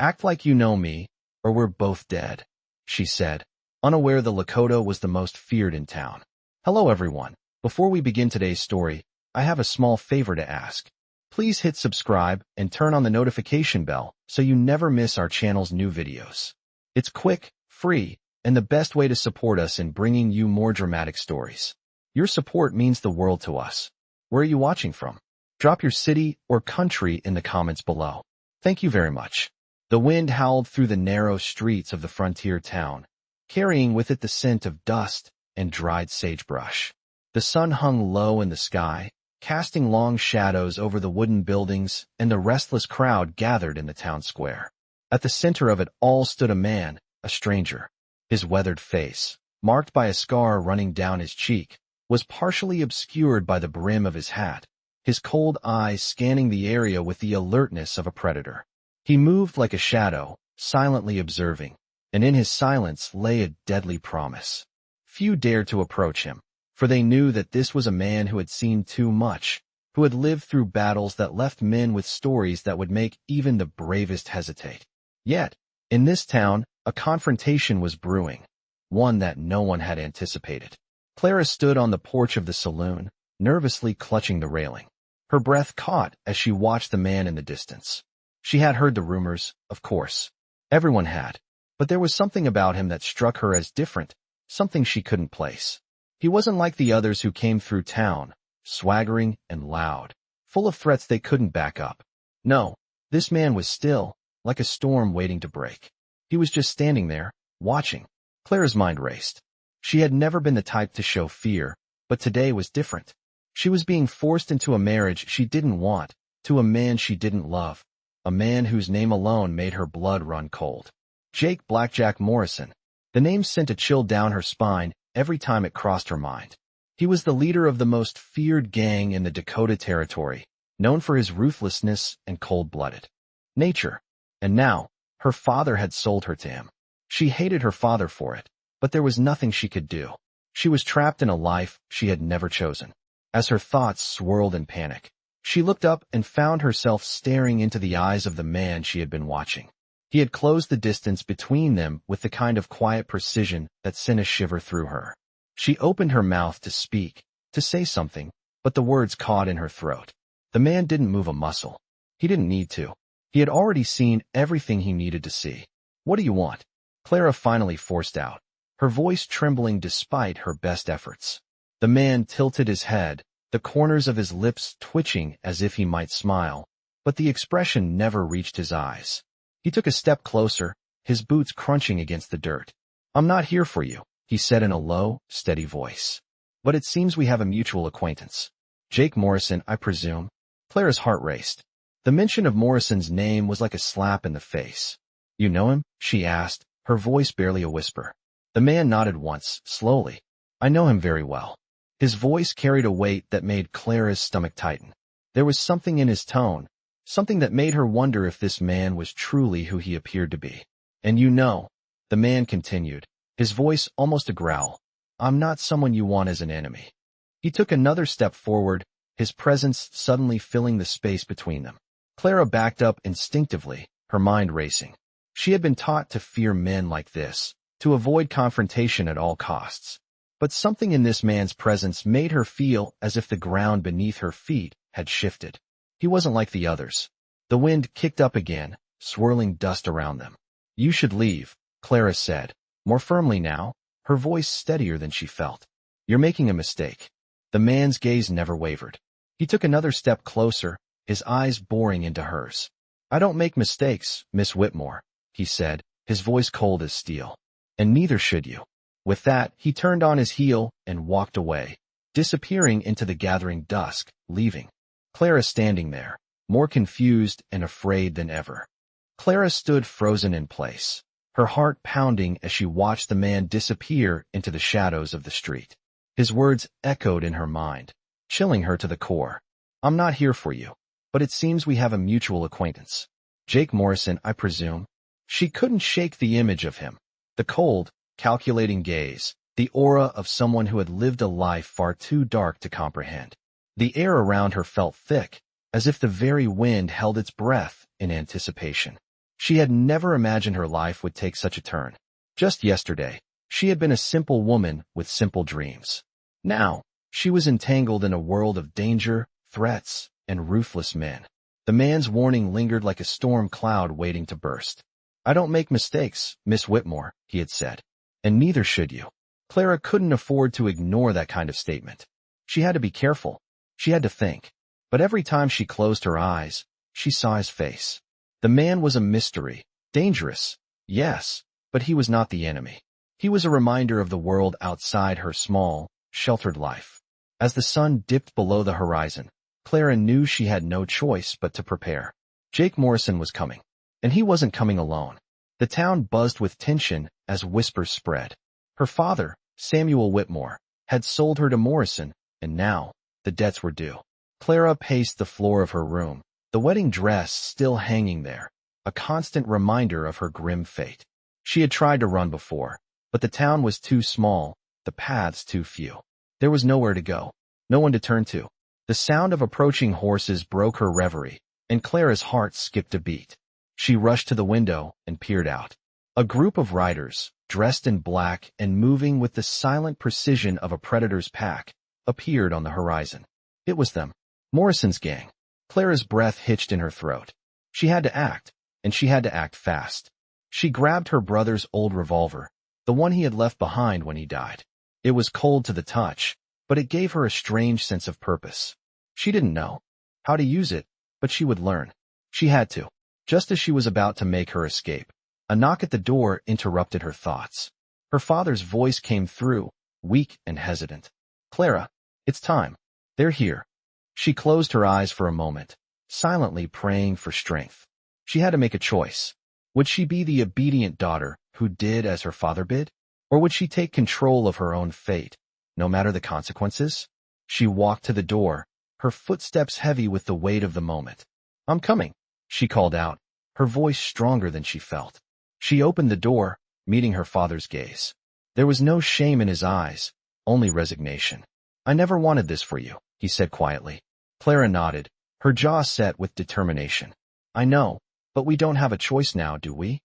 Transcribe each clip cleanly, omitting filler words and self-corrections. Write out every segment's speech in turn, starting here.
Act like you know me, or we're both dead, she said, unaware the Lakota was the most feared in town. Hello everyone. Before we begin today's story, I have a small favor to ask. Please hit subscribe and turn on the notification bell so you never miss our channel's new videos. It's quick, free, and the best way to support us in bringing you more dramatic stories. Your support means the world to us. Where are you watching from? Drop your city or country in the comments below. Thank you very much. The wind howled through the narrow streets of the frontier town, carrying with it the scent of dust and dried sagebrush. The sun hung low in the sky, casting long shadows over the wooden buildings and the restless crowd gathered in the town square. At the center of it all stood a man, a stranger. His weathered face, marked by a scar running down his cheek, was partially obscured by the brim of his hat, his cold eyes scanning the area with the alertness of a predator. He moved like a shadow, silently observing, and in his silence lay a deadly promise. Few dared to approach him, for they knew that this was a man who had seen too much, who had lived through battles that left men with stories that would make even the bravest hesitate. Yet, in this town, a confrontation was brewing, one that no one had anticipated. Clara stood on the porch of the saloon, nervously clutching the railing. Her breath caught as she watched the man in the distance. She had heard the rumors, of course. Everyone had. But there was something about him that struck her as different, something she couldn't place. He wasn't like the others who came through town, swaggering and loud, full of threats they couldn't back up. No, this man was still, like a storm waiting to break. He was just standing there, watching. Clara's mind raced. She had never been the type to show fear, but today was different. She was being forced into a marriage she didn't want, to a man she didn't love, a man whose name alone made her blood run cold. Jake "Blackjack" Morrison. The name sent a chill down her spine every time it crossed her mind. He was the leader of the most feared gang in the Dakota Territory, known for his ruthlessness and cold-blooded nature. And now, her father had sold her to him. She hated her father for it, but there was nothing she could do. She was trapped in a life she had never chosen. As her thoughts swirled in panic, she looked up and found herself staring into the eyes of the man she had been watching. He had closed the distance between them with the kind of quiet precision that sent a shiver through her. She opened her mouth to speak, to say something, but the words caught in her throat. The man didn't move a muscle. He didn't need to. He had already seen everything he needed to see. "What do you want?" Clara finally forced out, her voice trembling despite her best efforts. The man tilted his head, the corners of his lips twitching as if he might smile, but the expression never reached his eyes. He took a step closer, his boots crunching against the dirt. "I'm not here for you," he said in a low, steady voice. "But it seems we have a mutual acquaintance. Jake Morrison, I presume?" Clara's heart raced. The mention of Morrison's name was like a slap in the face. "You know him?" she asked, her voice barely a whisper. The man nodded once, slowly. "I know him very well." His voice carried a weight that made Clara's stomach tighten. There was something in his tone, something that made her wonder if this man was truly who he appeared to be. "And you know," the man continued, his voice almost a growl, "I'm not someone you want as an enemy." He took another step forward, his presence suddenly filling the space between them. Clara backed up instinctively, her mind racing. She had been taught to fear men like this, to avoid confrontation at all costs. But something in this man's presence made her feel as if the ground beneath her feet had shifted. He wasn't like the others. The wind kicked up again, swirling dust around them. "You should leave," Clara said, more firmly now, her voice steadier than she felt. "You're making a mistake." The man's gaze never wavered. He took another step closer, his eyes boring into hers. "I don't make mistakes, Miss Whitmore," he said, his voice cold as steel. "And neither should you." With that, he turned on his heel and walked away, disappearing into the gathering dusk, leaving Clara standing there, more confused and afraid than ever. Clara stood frozen in place, her heart pounding as she watched the man disappear into the shadows of the street. His words echoed in her mind, chilling her to the core. "I'm not here for you, but it seems we have a mutual acquaintance. Jake Morrison, I presume?" She couldn't shake the image of him, the cold, calculating gaze, the aura of someone who had lived a life far too dark to comprehend. The air around her felt thick, as if the very wind held its breath in anticipation. She had never imagined her life would take such a turn. Just yesterday, she had been a simple woman with simple dreams. Now, she was entangled in a world of danger, threats, and ruthless men. The man's warning lingered like a storm cloud waiting to burst. "I don't make mistakes, Miss Whitmore," he had said. "And neither should you." Clara couldn't afford to ignore that kind of statement. She had to be careful. She had to think. But every time she closed her eyes, she saw his face. The man was a mystery. Dangerous, yes, but he was not the enemy. He was a reminder of the world outside her small, sheltered life. As the sun dipped below the horizon, Clara knew she had no choice but to prepare. Jake Morrison was coming, and he wasn't coming alone. The town buzzed with tension as whispers spread. Her father, Samuel Whitmore, had sold her to Morrison, and now the debts were due. Clara paced the floor of her room, the wedding dress still hanging there, a constant reminder of her grim fate. She had tried to run before, but the town was too small, the paths too few. There was nowhere to go, no one to turn to. The sound of approaching horses broke her reverie, and Clara's heart skipped a beat. She rushed to the window and peered out. A group of riders, dressed in black and moving with the silent precision of a predator's pack, appeared on the horizon. It was them, Morrison's gang. Clara's breath hitched in her throat. She had to act, and she had to act fast. She grabbed her brother's old revolver, the one he had left behind when he died. It was cold to the touch, but it gave her a strange sense of purpose. She didn't know how to use it, but she would learn. She had to. Just as she was about to make her escape, a knock at the door interrupted her thoughts. Her father's voice came through, weak and hesitant. "Clara, it's time. They're here." She closed her eyes for a moment, silently praying for strength. She had to make a choice. Would she be the obedient daughter who did as her father bid? Or would she take control of her own fate, no matter the consequences? She walked to the door, her footsteps heavy with the weight of the moment. "I'm coming," she called out, her voice stronger than she felt. She opened the door, meeting her father's gaze. There was no shame in his eyes, only resignation. "I never wanted this for you," he said quietly. Clara nodded, her jaw set with determination. "I know, but we don't have a choice now, do we?"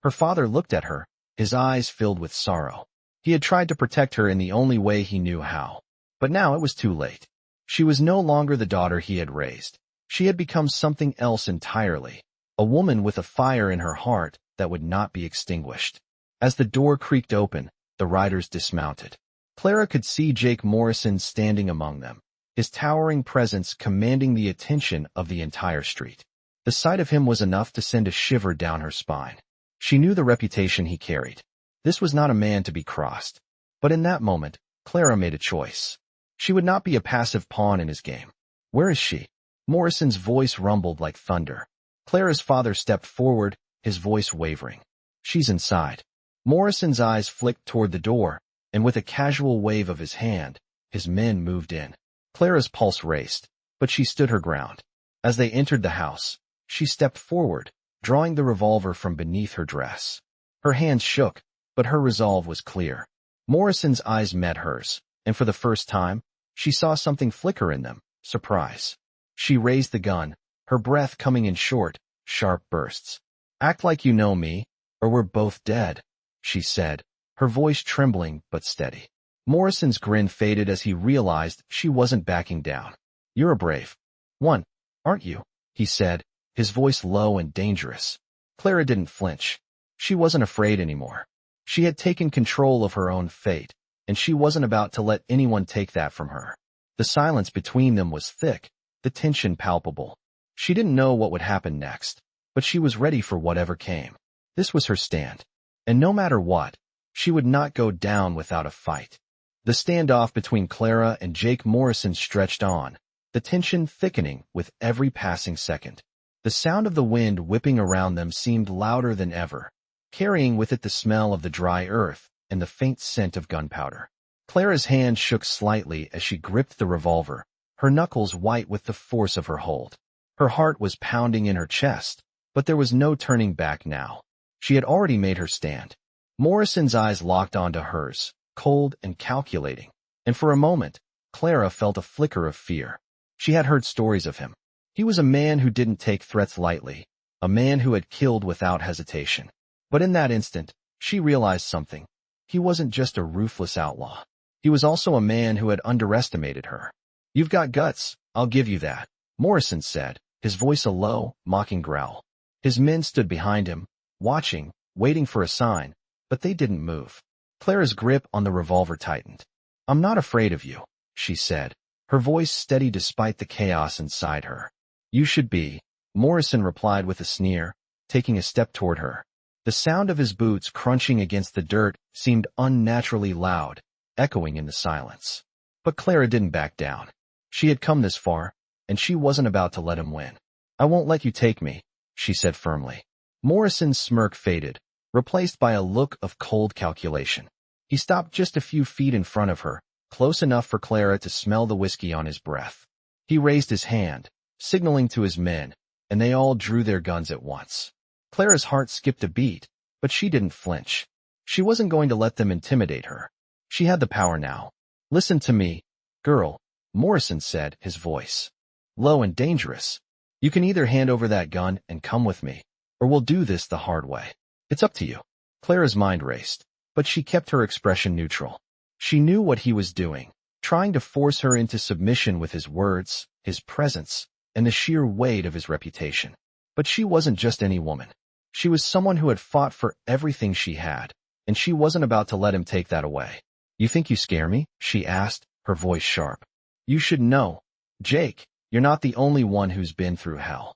Her father looked at her, his eyes filled with sorrow. He had tried to protect her in the only way he knew how. But now it was too late. She was no longer the daughter he had raised. She had become something else entirely, a woman with a fire in her heart that would not be extinguished. As the door creaked open, the riders dismounted. Clara could see Jake Morrison standing among them, his towering presence commanding the attention of the entire street. The sight of him was enough to send a shiver down her spine. She knew the reputation he carried. This was not a man to be crossed. But in that moment, Clara made a choice. She would not be a passive pawn in his game. "Where is she?" Morrison's voice rumbled like thunder. Clara's father stepped forward, his voice wavering. "She's inside." Morrison's eyes flicked toward the door, and with a casual wave of his hand, his men moved in. Clara's pulse raced, but she stood her ground. As they entered the house, she stepped forward, drawing the revolver from beneath her dress. Her hands shook, but her resolve was clear. Morrison's eyes met hers, and for the first time, she saw something flicker in them, surprise. She raised the gun, her breath coming in short, sharp bursts. "Act like you know me, or we're both dead," she said, her voice trembling but steady. Morrison's grin faded as he realized she wasn't backing down. "You're a brave one, aren't you?" he said, his voice low and dangerous. Clara didn't flinch. She wasn't afraid anymore. She had taken control of her own fate, and she wasn't about to let anyone take that from her. The silence between them was thick, the tension palpable. She didn't know what would happen next, but she was ready for whatever came. This was her stand. And no matter what, she would not go down without a fight. The standoff between Clara and Jake Morrison stretched on, the tension thickening with every passing second. The sound of the wind whipping around them seemed louder than ever, carrying with it the smell of the dry earth and the faint scent of gunpowder. Clara's hand shook slightly as she gripped the revolver, her knuckles white with the force of her hold. Her heart was pounding in her chest, but there was no turning back now. She had already made her stand. Morrison's eyes locked onto hers, cold and calculating, and for a moment, Clara felt a flicker of fear. She had heard stories of him. He was a man who didn't take threats lightly, a man who had killed without hesitation. But in that instant, she realized something. He wasn't just a ruthless outlaw. He was also a man who had underestimated her. "You've got guts, I'll give you that," Morrison said, his voice a low, mocking growl. His men stood behind him, watching, waiting for a sign, but they didn't move. Clara's grip on the revolver tightened. "I'm not afraid of you," she said, her voice steady despite the chaos inside her. "You should be," Morrison replied with a sneer, taking a step toward her. The sound of his boots crunching against the dirt seemed unnaturally loud, echoing in the silence. But Clara didn't back down. She had come this far, and she wasn't about to let him win. "I won't let you take me," she said firmly. Morrison's smirk faded, replaced by a look of cold calculation. He stopped just a few feet in front of her, close enough for Clara to smell the whiskey on his breath. He raised his hand, signaling to his men, and they all drew their guns at once. Clara's heart skipped a beat, but she didn't flinch. She wasn't going to let them intimidate her. She had the power now. "Listen to me, girl," Morrison said, his voice low and dangerous. "You can either hand over that gun and come with me, or we'll do this the hard way. It's up to you." Clara's mind raced, but she kept her expression neutral. She knew what he was doing, trying to force her into submission with his words, his presence, and the sheer weight of his reputation. But she wasn't just any woman. She was someone who had fought for everything she had, and she wasn't about to let him take that away. "You think you scare me?" she asked, her voice sharp. "You should know, Jake, you're not the only one who's been through hell."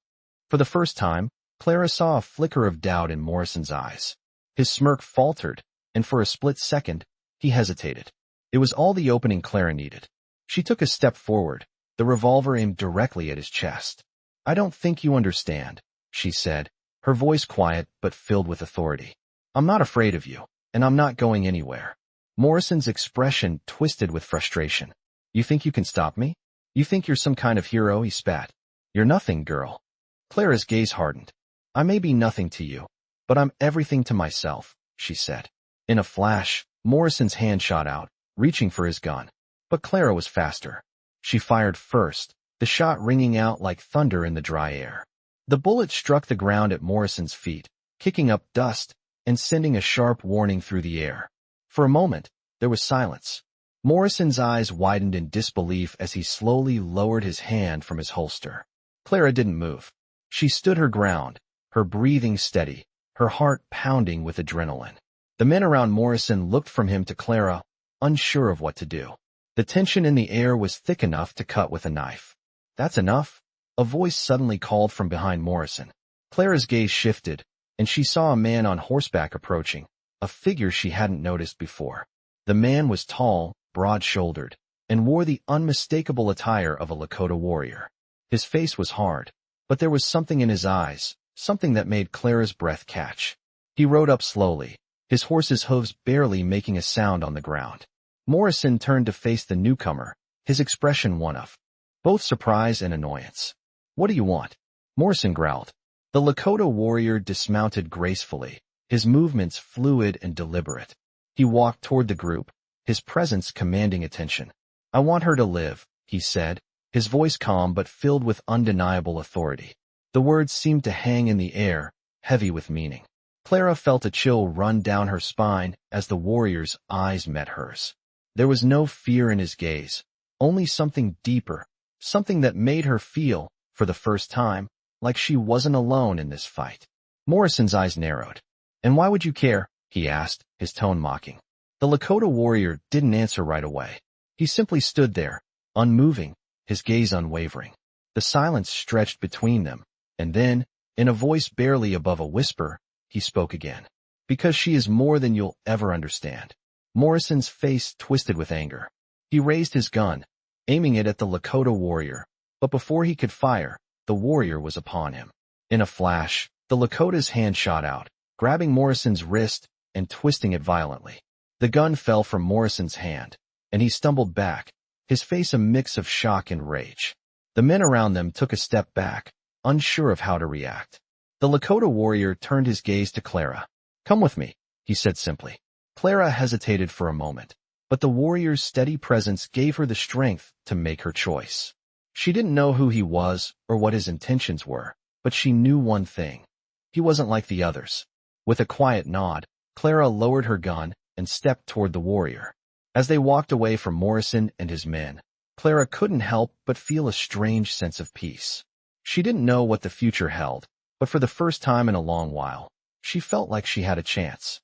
For the first time, Clara saw a flicker of doubt in Morrison's eyes. His smirk faltered, and for a split second, he hesitated. It was all the opening Clara needed. She took a step forward, the revolver aimed directly at his chest. "I don't think you understand," she said, her voice quiet but filled with authority. "I'm not afraid of you, and I'm not going anywhere." Morrison's expression twisted with frustration. "You think you can stop me? You think you're some kind of hero?" he spat. "You're nothing, girl." Clara's gaze hardened. "I may be nothing to you, but I'm everything to myself," she said. In a flash, Morrison's hand shot out, reaching for his gun. But Clara was faster. She fired first, the shot ringing out like thunder in the dry air. The bullet struck the ground at Morrison's feet, kicking up dust and sending a sharp warning through the air. For a moment, there was silence. Morrison's eyes widened in disbelief as he slowly lowered his hand from his holster. Clara didn't move. She stood her ground, her breathing steady, her heart pounding with adrenaline. The men around Morrison looked from him to Clara, unsure of what to do. The tension in the air was thick enough to cut with a knife. "That's enough," a voice suddenly called from behind Morrison. Clara's gaze shifted, and she saw a man on horseback approaching, a figure she hadn't noticed before. The man was tall, broad-shouldered, and wore the unmistakable attire of a Lakota warrior. His face was hard, but there was something in his eyes, something that made Clara's breath catch. He rode up slowly, his horse's hooves barely making a sound on the ground. Morrison turned to face the newcomer, his expression one of both surprise and annoyance. "What do you want?" Morrison growled. The Lakota warrior dismounted gracefully, his movements fluid and deliberate. He walked toward the group, his presence commanding attention. "I want her to live," he said, his voice calm but filled with undeniable authority. The words seemed to hang in the air, heavy with meaning. Clara felt a chill run down her spine as the warrior's eyes met hers. There was no fear in his gaze, only something deeper, something that made her feel, for the first time, like she wasn't alone in this fight. Morrison's eyes narrowed. "And why would you care?" he asked, his tone mocking. The Lakota warrior didn't answer right away. He simply stood there, unmoving, his gaze unwavering. The silence stretched between them, and then, in a voice barely above a whisper, he spoke again. "Because she is more than you'll ever understand." Morrison's face twisted with anger. He raised his gun, aiming it at the Lakota warrior, but before he could fire, the warrior was upon him. In a flash, the Lakota's hand shot out, grabbing Morrison's wrist and twisting it violently. The gun fell from Morrison's hand, and he stumbled back, his face a mix of shock and rage. The men around them took a step back, unsure of how to react. The Lakota warrior turned his gaze to Clara. "Come with me," he said simply. Clara hesitated for a moment, but the warrior's steady presence gave her the strength to make her choice. She didn't know who he was or what his intentions were, but she knew one thing. He wasn't like the others. With a quiet nod, Clara lowered her gun and stepped toward the warrior. As they walked away from Morrison and his men, Clara couldn't help but feel a strange sense of peace. She didn't know what the future held, but for the first time in a long while, she felt like she had a chance.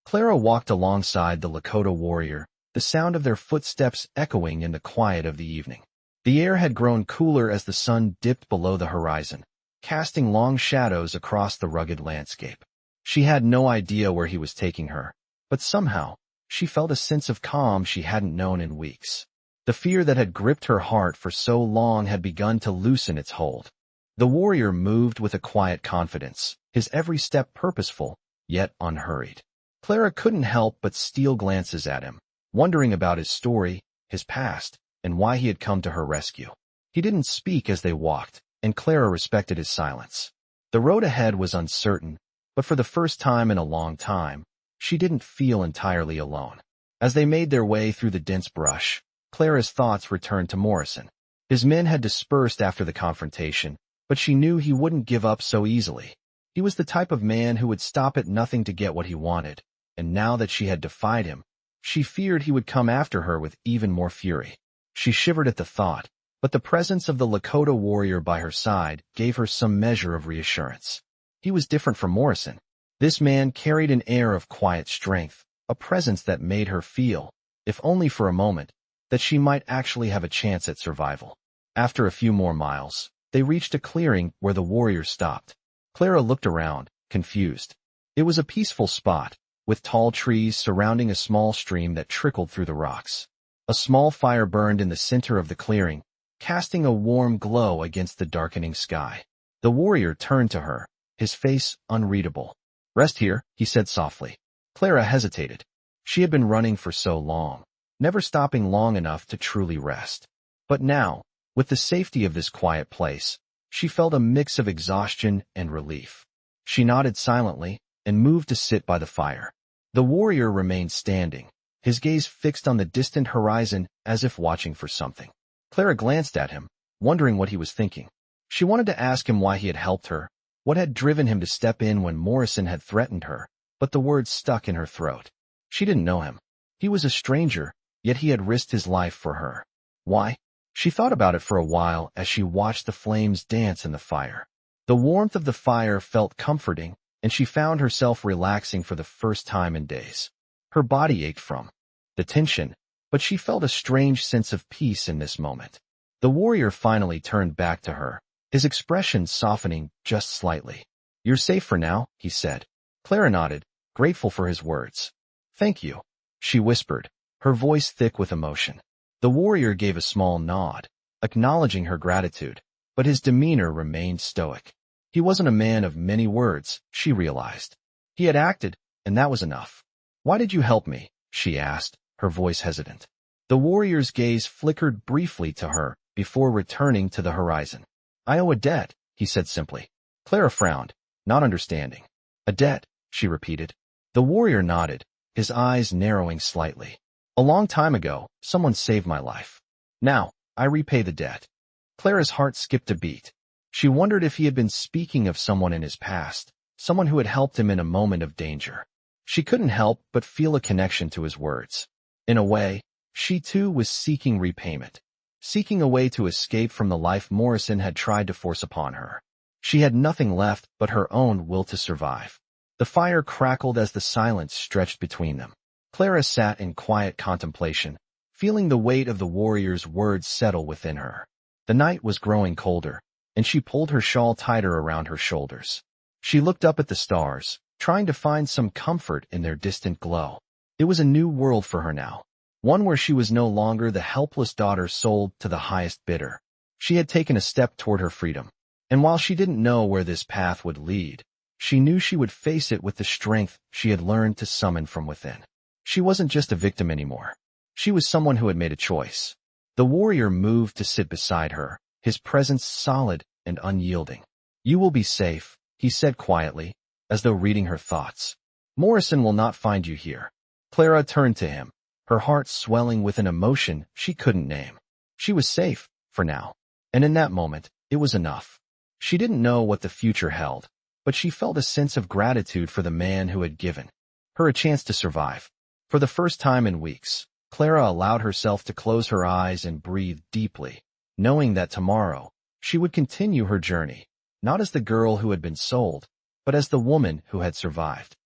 Clara walked alongside the Lakota warrior, the sound of their footsteps echoing in the quiet of the evening. The air had grown cooler as the sun dipped below the horizon, casting long shadows across the rugged landscape. She had no idea where he was taking her, but somehow, she felt a sense of calm she hadn't known in weeks. The fear that had gripped her heart for so long had begun to loosen its hold. The warrior moved with a quiet confidence, his every step purposeful, yet unhurried. Clara couldn't help but steal glances at him, wondering about his story, his past, and why he had come to her rescue. He didn't speak as they walked, and Clara respected his silence. The road ahead was uncertain, but for the first time in a long time, she didn't feel entirely alone. As they made their way through the dense brush, Clara's thoughts returned to Morrison. His men had dispersed after the confrontation, but she knew he wouldn't give up so easily. He was the type of man who would stop at nothing to get what he wanted, and now that she had defied him, she feared he would come after her with even more fury. She shivered at the thought, but the presence of the Lakota warrior by her side gave her some measure of reassurance. He was different from Morrison. This man carried an air of quiet strength, a presence that made her feel, if only for a moment, that she might actually have a chance at survival. After a few more miles, they reached a clearing where the warrior stopped. Clara looked around, confused. It was a peaceful spot, with tall trees surrounding a small stream that trickled through the rocks. A small fire burned in the center of the clearing, casting a warm glow against the darkening sky. The warrior turned to her, his face unreadable. "Rest here," he said softly. Clara hesitated. She had been running for so long, never stopping long enough to truly rest. But now, with the safety of this quiet place, she felt a mix of exhaustion and relief. She nodded silently and moved to sit by the fire. The warrior remained standing, his gaze fixed on the distant horizon as if watching for something. Clara glanced at him, wondering what he was thinking. She wanted to ask him why he had helped her, what had driven him to step in when Morrison had threatened her, but the words stuck in her throat. She didn't know him. He was a stranger, yet he had risked his life for her. Why? She thought about it for a while as she watched the flames dance in the fire. The warmth of the fire felt comforting, and she found herself relaxing for the first time in days. Her body ached from the tension, but she felt a strange sense of peace in this moment. The warrior finally turned back to her, his expression softening just slightly. "You're safe for now," he said. Clara nodded, grateful for his words. "Thank you," she whispered, her voice thick with emotion. The warrior gave a small nod, acknowledging her gratitude, but his demeanor remained stoic. He wasn't a man of many words, she realized. He had acted, and that was enough. "Why did you help me?" she asked, her voice hesitant. The warrior's gaze flickered briefly to her before returning to the horizon. "I owe a debt," he said simply. Clara frowned, not understanding. "A debt," she repeated. The warrior nodded, his eyes narrowing slightly. "A long time ago, someone saved my life. Now, I repay the debt." Clara's heart skipped a beat. She wondered if he had been speaking of someone in his past, someone who had helped him in a moment of danger. She couldn't help but feel a connection to his words. In a way, she too was seeking repayment, seeking a way to escape from the life Morrison had tried to force upon her. She had nothing left but her own will to survive. The fire crackled as the silence stretched between them. Clara sat in quiet contemplation, feeling the weight of the warrior's words settle within her. The night was growing colder, and she pulled her shawl tighter around her shoulders. She looked up at the stars, trying to find some comfort in their distant glow. It was a new world for her now, one where she was no longer the helpless daughter sold to the highest bidder. She had taken a step toward her freedom, and while she didn't know where this path would lead, she knew she would face it with the strength she had learned to summon from within. She wasn't just a victim anymore. She was someone who had made a choice. The warrior moved to sit beside her, his presence solid and unyielding. "You will be safe," he said quietly, as though reading her thoughts. "Morrison will not find you here." Clara turned to him, her heart swelling with an emotion she couldn't name. She was safe, for now, and in that moment, it was enough. She didn't know what the future held, but she felt a sense of gratitude for the man who had given her a chance to survive. For the first time in weeks, Clara allowed herself to close her eyes and breathe deeply, knowing that tomorrow she would continue her journey, not as the girl who had been sold, but as the woman who had survived.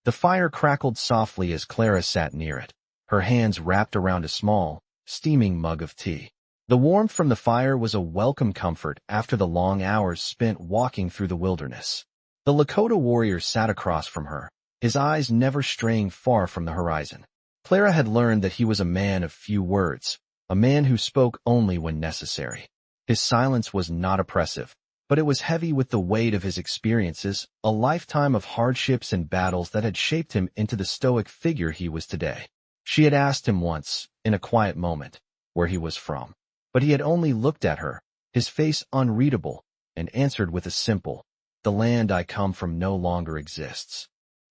The fire crackled softly as Clara sat near it, her hands wrapped around a small, steaming mug of tea. The warmth from the fire was a welcome comfort after the long hours spent walking through the wilderness. The Lakota warrior sat across from her, his eyes never straying far from the horizon. Clara had learned that he was a man of few words, a man who spoke only when necessary. His silence was not oppressive, but it was heavy with the weight of his experiences, a lifetime of hardships and battles that had shaped him into the stoic figure he was today. She had asked him once, in a quiet moment, where he was from, but he had only looked at her, his face unreadable, and answered with a simple, "The land I come from no longer exists."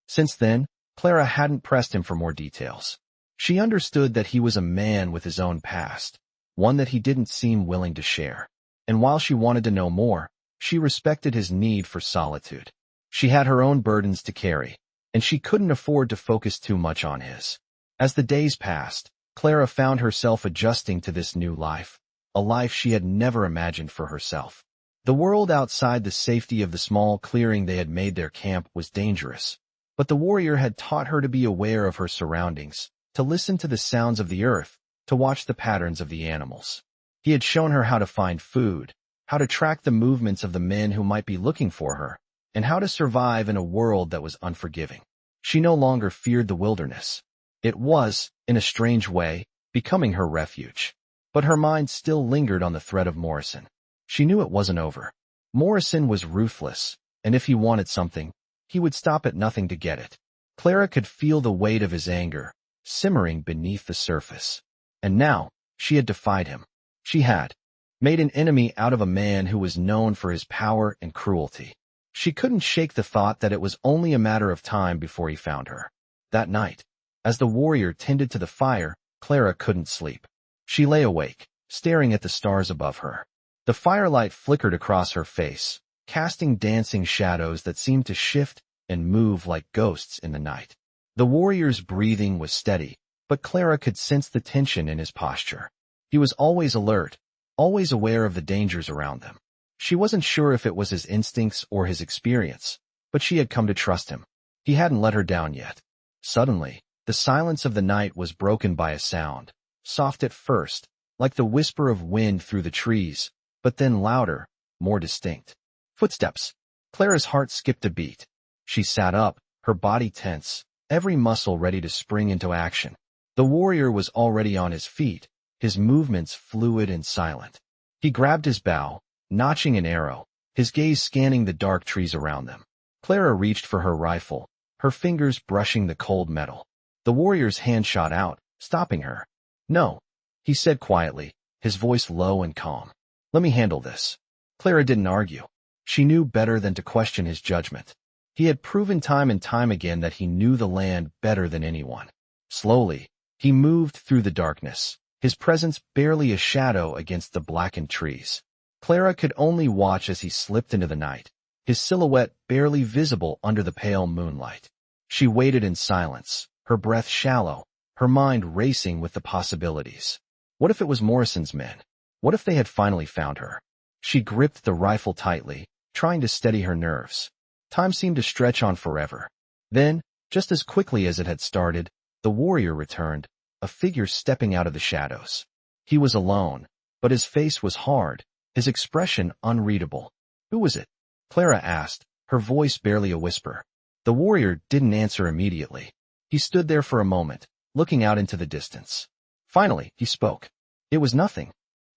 Since then, Clara hadn't pressed him for more details. She understood that he was a man with his own past, one that he didn't seem willing to share. And while she wanted to know more, she respected his need for solitude. She had her own burdens to carry, and she couldn't afford to focus too much on his. As the days passed, Clara found herself adjusting to this new life, a life she had never imagined for herself. The world outside the safety of the small clearing they had made their camp was dangerous, but the warrior had taught her to be aware of her surroundings, to listen to the sounds of the earth, to watch the patterns of the animals. He had shown her how to find food, how to track the movements of the men who might be looking for her, and how to survive in a world that was unforgiving. She no longer feared the wilderness. It was, in a strange way, becoming her refuge. But her mind still lingered on the threat of Morrison. She knew it wasn't over. Morrison was ruthless, and if he wanted something, he would stop at nothing to get it. Clara could feel the weight of his anger, simmering beneath the surface. And now, she had defied him. She had made an enemy out of a man who was known for his power and cruelty. She couldn't shake the thought that it was only a matter of time before he found her. That night, as the warrior tended to the fire, Clara couldn't sleep. She lay awake, staring at the stars above her. The firelight flickered across her face, casting dancing shadows that seemed to shift and move like ghosts in the night. The warrior's breathing was steady, but Clara could sense the tension in his posture. He was always alert, always aware of the dangers around them. She wasn't sure if it was his instincts or his experience, but she had come to trust him. He hadn't let her down yet. Suddenly, the silence of the night was broken by a sound, soft at first, like the whisper of wind through the trees, but then louder, more distinct. Footsteps. Clara's heart skipped a beat. She sat up, her body tense, every muscle ready to spring into action. The warrior was already on his feet, his movements fluid and silent. He grabbed his bow, notching an arrow, his gaze scanning the dark trees around them. Clara reached for her rifle, her fingers brushing the cold metal. The warrior's hand shot out, stopping her. "No," he said quietly, his voice low and calm. "Let me handle this." Clara didn't argue. She knew better than to question his judgment. He had proven time and time again that he knew the land better than anyone. Slowly, he moved through the darkness, his presence barely a shadow against the blackened trees. Clara could only watch as he slipped into the night, his silhouette barely visible under the pale moonlight. She waited in silence, her breath shallow, her mind racing with the possibilities. What if it was Morrison's men? What if they had finally found her? She gripped the rifle tightly, trying to steady her nerves. Time seemed to stretch on forever. Then, just as quickly as it had started, the warrior returned, a figure stepping out of the shadows. He was alone, but his face was hard, his expression unreadable. "Who was it?" Clara asked, her voice barely a whisper. The warrior didn't answer immediately. He stood there for a moment, looking out into the distance. Finally, he spoke. "It was nothing."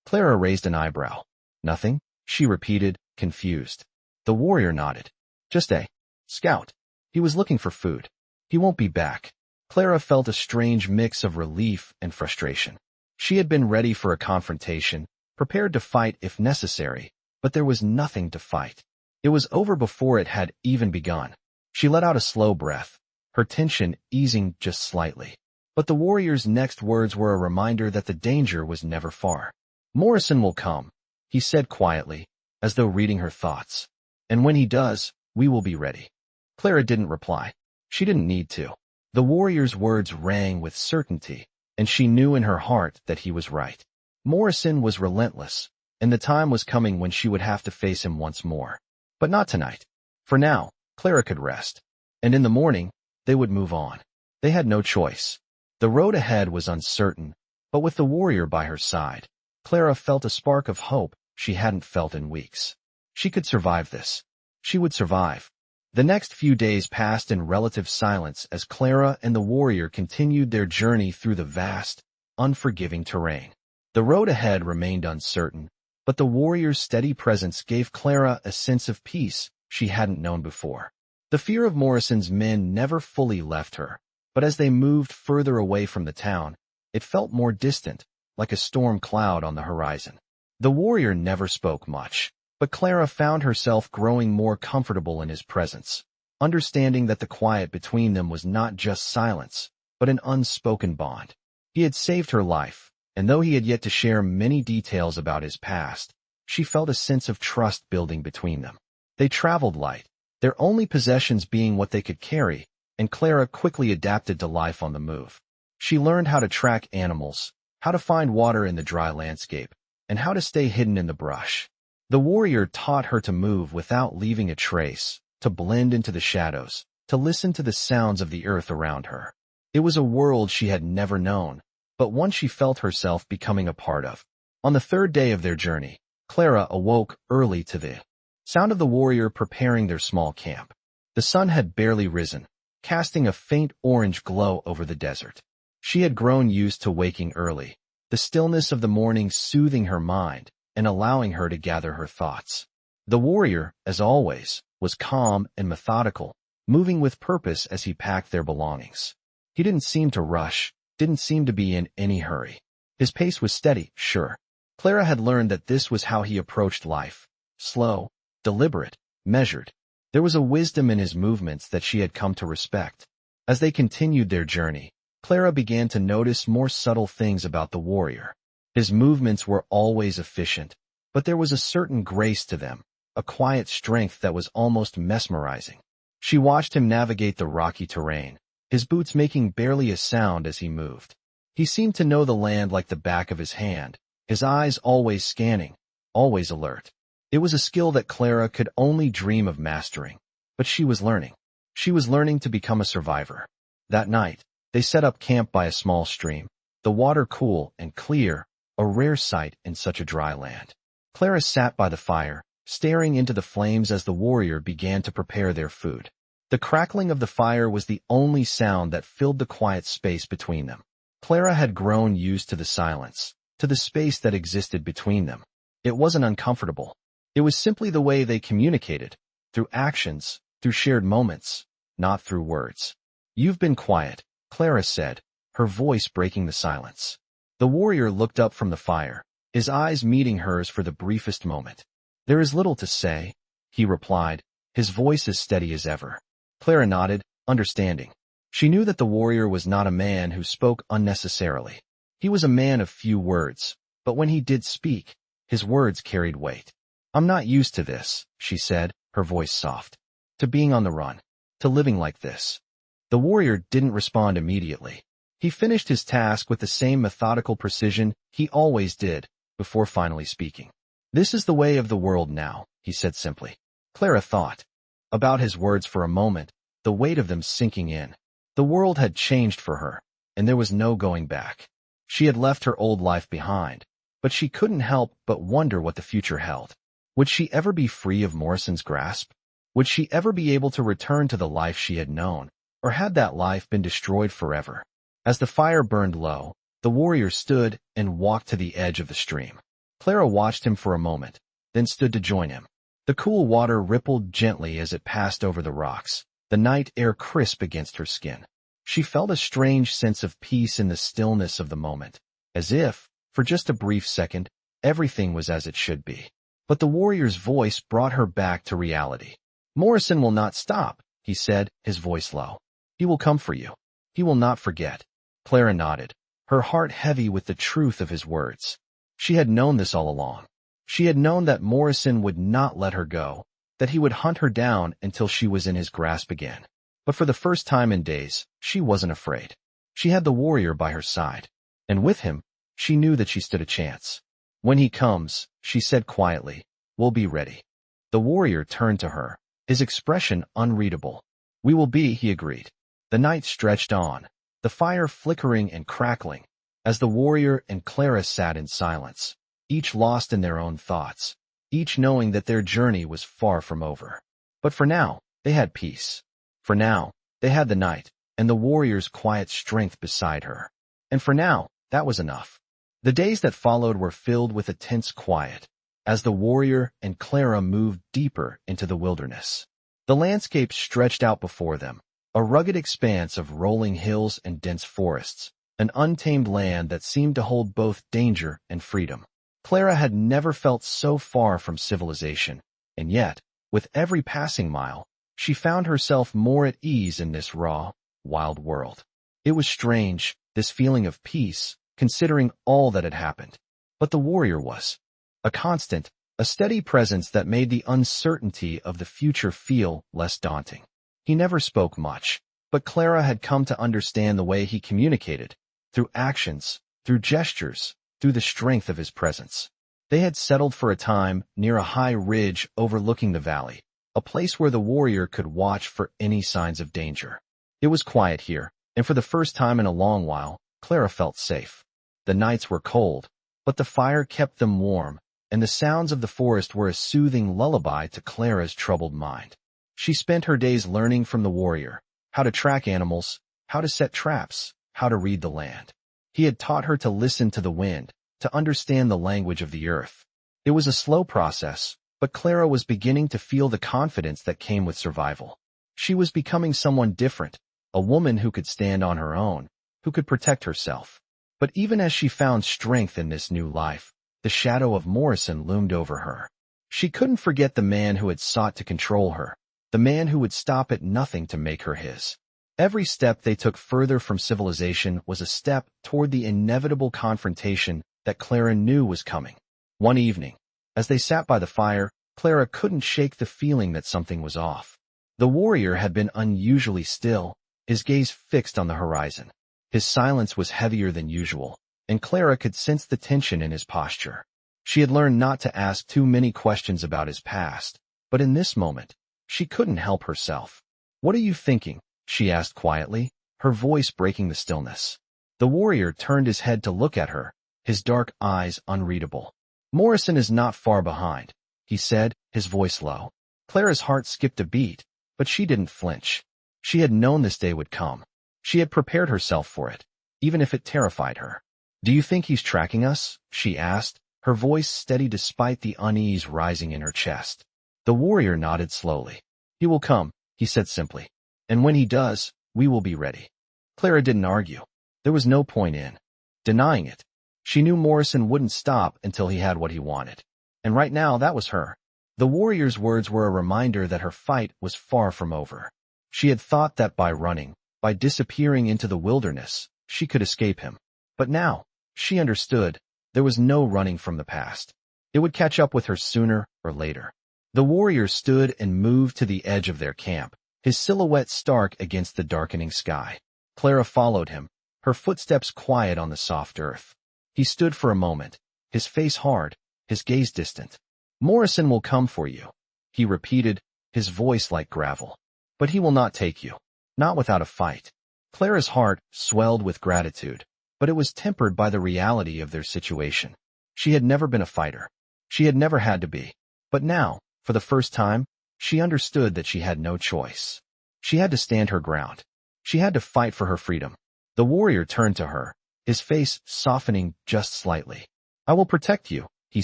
Clara raised an eyebrow. "Nothing?" she repeated, confused. The warrior nodded. "Just a scout. He was looking for food. He won't be back." Clara felt a strange mix of relief and frustration. She had been ready for a confrontation, prepared to fight if necessary, but there was nothing to fight. It was over before it had even begun. She let out a slow breath, her tension easing just slightly. But the warrior's next words were a reminder that the danger was never far. "Morrison will come," he said quietly, as though reading her thoughts. "And when he does, We will be ready. Clara didn't reply. She didn't need to. The warrior's words rang with certainty, and she knew in her heart that he was right. Morrison was relentless, and the time was coming when she would have to face him once more. But not tonight. For now, Clara could rest. And in the morning, they would move on. They had no choice. The road ahead was uncertain, but with the warrior by her side, Clara felt a spark of hope she hadn't felt in weeks. She could survive this. She would survive. The next few days passed in relative silence as Clara and the warrior continued their journey through the vast, unforgiving terrain. The road ahead remained uncertain, but the warrior's steady presence gave Clara a sense of peace she hadn't known before. The fear of Morrison's men never fully left her, but as they moved further away from the town, it felt more distant, like a storm cloud on the horizon. The warrior never spoke much, but Clara found herself growing more comfortable in his presence, understanding that the quiet between them was not just silence, but an unspoken bond. He had saved her life, and though he had yet to share many details about his past, she felt a sense of trust building between them. They traveled light, their only possessions being what they could carry, and Clara quickly adapted to life on the move. She learned how to track animals, how to find water in the dry landscape, and how to stay hidden in the brush. The warrior taught her to move without leaving a trace, to blend into the shadows, to listen to the sounds of the earth around her. It was a world she had never known, but one she felt herself becoming a part of. On the third day of their journey, Clara awoke early to the sound of the warrior preparing their small camp. The sun had barely risen, casting a faint orange glow over the desert. She had grown used to waking early, the stillness of the morning soothing her mind and allowing her to gather her thoughts. The warrior, as always, was calm and methodical, moving with purpose as he packed their belongings. He didn't seem to rush, didn't seem to be in any hurry. His pace was steady, sure. Clara had learned that this was how he approached life, slow, deliberate, measured. There was a wisdom in his movements that she had come to respect. As they continued their journey, Clara began to notice more subtle things about the warrior. His movements were always efficient, but there was a certain grace to them, a quiet strength that was almost mesmerizing. She watched him navigate the rocky terrain, his boots making barely a sound as he moved. He seemed to know the land like the back of his hand, his eyes always scanning, always alert. It was a skill that Clara could only dream of mastering, but she was learning. She was learning to become a survivor. That night, they set up camp by a small stream, the water cool and clear, a rare sight in such a dry land. Clara sat by the fire, staring into the flames as the warrior began to prepare their food. The crackling of the fire was the only sound that filled the quiet space between them. Clara had grown used to the silence, to the space that existed between them. It wasn't uncomfortable. It was simply the way they communicated, through actions, through shared moments, not through words. "You've been quiet," Clara said, her voice breaking the silence. The warrior looked up from the fire, his eyes meeting hers for the briefest moment. "There is little to say," he replied, his voice as steady as ever. Clara nodded, understanding. She knew that the warrior was not a man who spoke unnecessarily. He was a man of few words, but when he did speak, his words carried weight. "I'm not used to this," she said, her voice soft. "To being on the run. To living like this." The warrior didn't respond immediately. He finished his task with the same methodical precision he always did, before finally speaking. "This is the way of the world now," he said simply. Clara thought about his words for a moment, the weight of them sinking in. The world had changed for her, and there was no going back. She had left her old life behind, but she couldn't help but wonder what the future held. Would she ever be free of Morrison's grasp? Would she ever be able to return to the life she had known, or had that life been destroyed forever? As the fire burned low, the warrior stood and walked to the edge of the stream. Clara watched him for a moment, then stood to join him. The cool water rippled gently as it passed over the rocks, the night air crisp against her skin. She felt a strange sense of peace in the stillness of the moment, as if, for just a brief second, everything was as it should be. But the warrior's voice brought her back to reality. "Morrison will not stop," he said, his voice low. "He will come for you. He will not forget." Clara nodded, her heart heavy with the truth of his words. She had known this all along. She had known that Morrison would not let her go, that he would hunt her down until she was in his grasp again. But for the first time in days, she wasn't afraid. She had the warrior by her side, and with him, she knew that she stood a chance. "When he comes," she said quietly, "we'll be ready." The warrior turned to her, his expression unreadable. "We will be," he agreed. The night stretched on, the fire flickering and crackling, as the warrior and Clara sat in silence, each lost in their own thoughts, each knowing that their journey was far from over. But for now, they had peace. For now, they had the night, and the warrior's quiet strength beside her. And for now, that was enough. The days that followed were filled with a tense quiet, as the warrior and Clara moved deeper into the wilderness. The landscape stretched out before them, a rugged expanse of rolling hills and dense forests, an untamed land that seemed to hold both danger and freedom. Clara had never felt so far from civilization, and yet, with every passing mile, she found herself more at ease in this raw, wild world. It was strange, this feeling of peace, considering all that had happened. But the warrior was a constant, a steady presence that made the uncertainty of the future feel less daunting. He never spoke much, but Clara had come to understand the way he communicated, through actions, through gestures, through the strength of his presence. They had settled for a time near a high ridge overlooking the valley, a place where the warrior could watch for any signs of danger. It was quiet here, and for the first time in a long while, Clara felt safe. The nights were cold, but the fire kept them warm, and the sounds of the forest were a soothing lullaby to Clara's troubled mind. She spent her days learning from the warrior, how to track animals, how to set traps, how to read the land. He had taught her to listen to the wind, to understand the language of the earth. It was a slow process, but Clara was beginning to feel the confidence that came with survival. She was becoming someone different, a woman who could stand on her own, who could protect herself. But even as she found strength in this new life, the shadow of Morrison loomed over her. She couldn't forget the man who had sought to control her, the man who would stop at nothing to make her his. Every step they took further from civilization was a step toward the inevitable confrontation that Clara knew was coming. One evening, as they sat by the fire, Clara couldn't shake the feeling that something was off. The warrior had been unusually still, his gaze fixed on the horizon. His silence was heavier than usual, and Clara could sense the tension in his posture. She had learned not to ask too many questions about his past, but in this moment, she couldn't help herself. "What are you thinking?" she asked quietly, her voice breaking the stillness. The warrior turned his head to look at her, his dark eyes unreadable. "Morrison is not far behind," he said, his voice low. Clara's heart skipped a beat, but she didn't flinch. She had known this day would come. She had prepared herself for it, even if it terrified her. "Do you think he's tracking us?" she asked, her voice steady despite the unease rising in her chest. The warrior nodded slowly. "He will come," he said simply. "And when he does, we will be ready." Clara didn't argue. There was no point in denying it. She knew Morrison wouldn't stop until he had what he wanted. And right now, that was her. The warrior's words were a reminder that her fight was far from over. She had thought that by running, by disappearing into the wilderness, she could escape him. But now, she understood, there was no running from the past. It would catch up with her sooner or later. The warrior stood and moved to the edge of their camp, his silhouette stark against the darkening sky. Clara followed him, her footsteps quiet on the soft earth. He stood for a moment, his face hard, his gaze distant. "Morrison will come for you," he repeated, his voice like gravel. "But he will not take you. Not without a fight." Clara's heart swelled with gratitude, but it was tempered by the reality of their situation. She had never been a fighter. She had never had to be. But now, for the first time, she understood that she had no choice. She had to stand her ground. She had to fight for her freedom. The warrior turned to her, his face softening just slightly. "I will protect you," he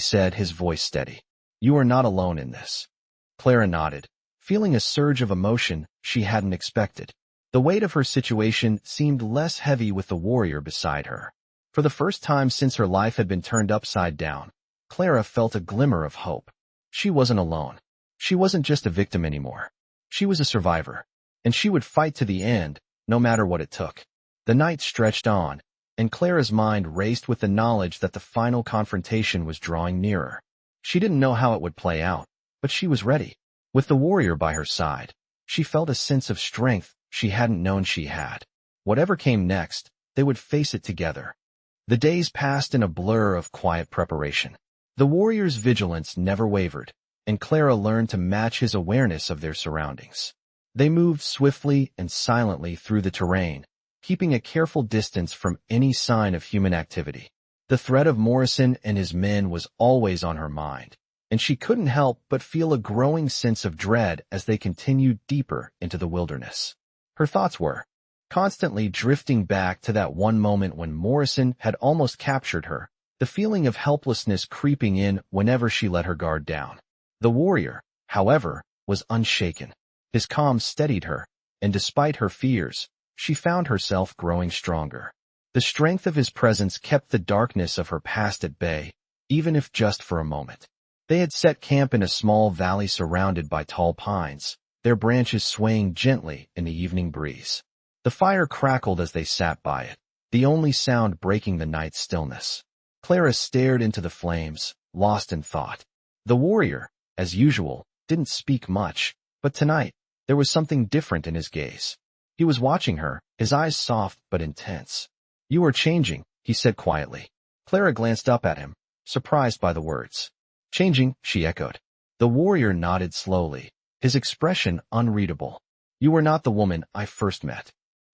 said, his voice steady. "You are not alone in this." Clara nodded, feeling a surge of emotion she hadn't expected. The weight of her situation seemed less heavy with the warrior beside her. For the first time since her life had been turned upside down, Clara felt a glimmer of hope. She wasn't alone. She wasn't just a victim anymore. She was a survivor, and she would fight to the end, no matter what it took. The night stretched on, and Clara's mind raced with the knowledge that the final confrontation was drawing nearer. She didn't know how it would play out, but she was ready. With the warrior by her side, she felt a sense of strength she hadn't known she had. Whatever came next, they would face it together. The days passed in a blur of quiet preparation. The warrior's vigilance never wavered, and Clara learned to match his awareness of their surroundings. They moved swiftly and silently through the terrain, keeping a careful distance from any sign of human activity. The threat of Morrison and his men was always on her mind, and she couldn't help but feel a growing sense of dread as they continued deeper into the wilderness. Her thoughts were constantly drifting back to that one moment when Morrison had almost captured her, the feeling of helplessness creeping in whenever she let her guard down. The warrior, however, was unshaken. His calm steadied her, and despite her fears, she found herself growing stronger. The strength of his presence kept the darkness of her past at bay, even if just for a moment. They had set camp in a small valley surrounded by tall pines, their branches swaying gently in the evening breeze. The fire crackled as they sat by it, the only sound breaking the night's stillness. Clara stared into the flames, lost in thought. The warrior, as usual, didn't speak much, but tonight, there was something different in his gaze. He was watching her, his eyes soft but intense. "You are changing," he said quietly. Clara glanced up at him, surprised by the words. "Changing," she echoed. The warrior nodded slowly, his expression unreadable. "You were not the woman I first met."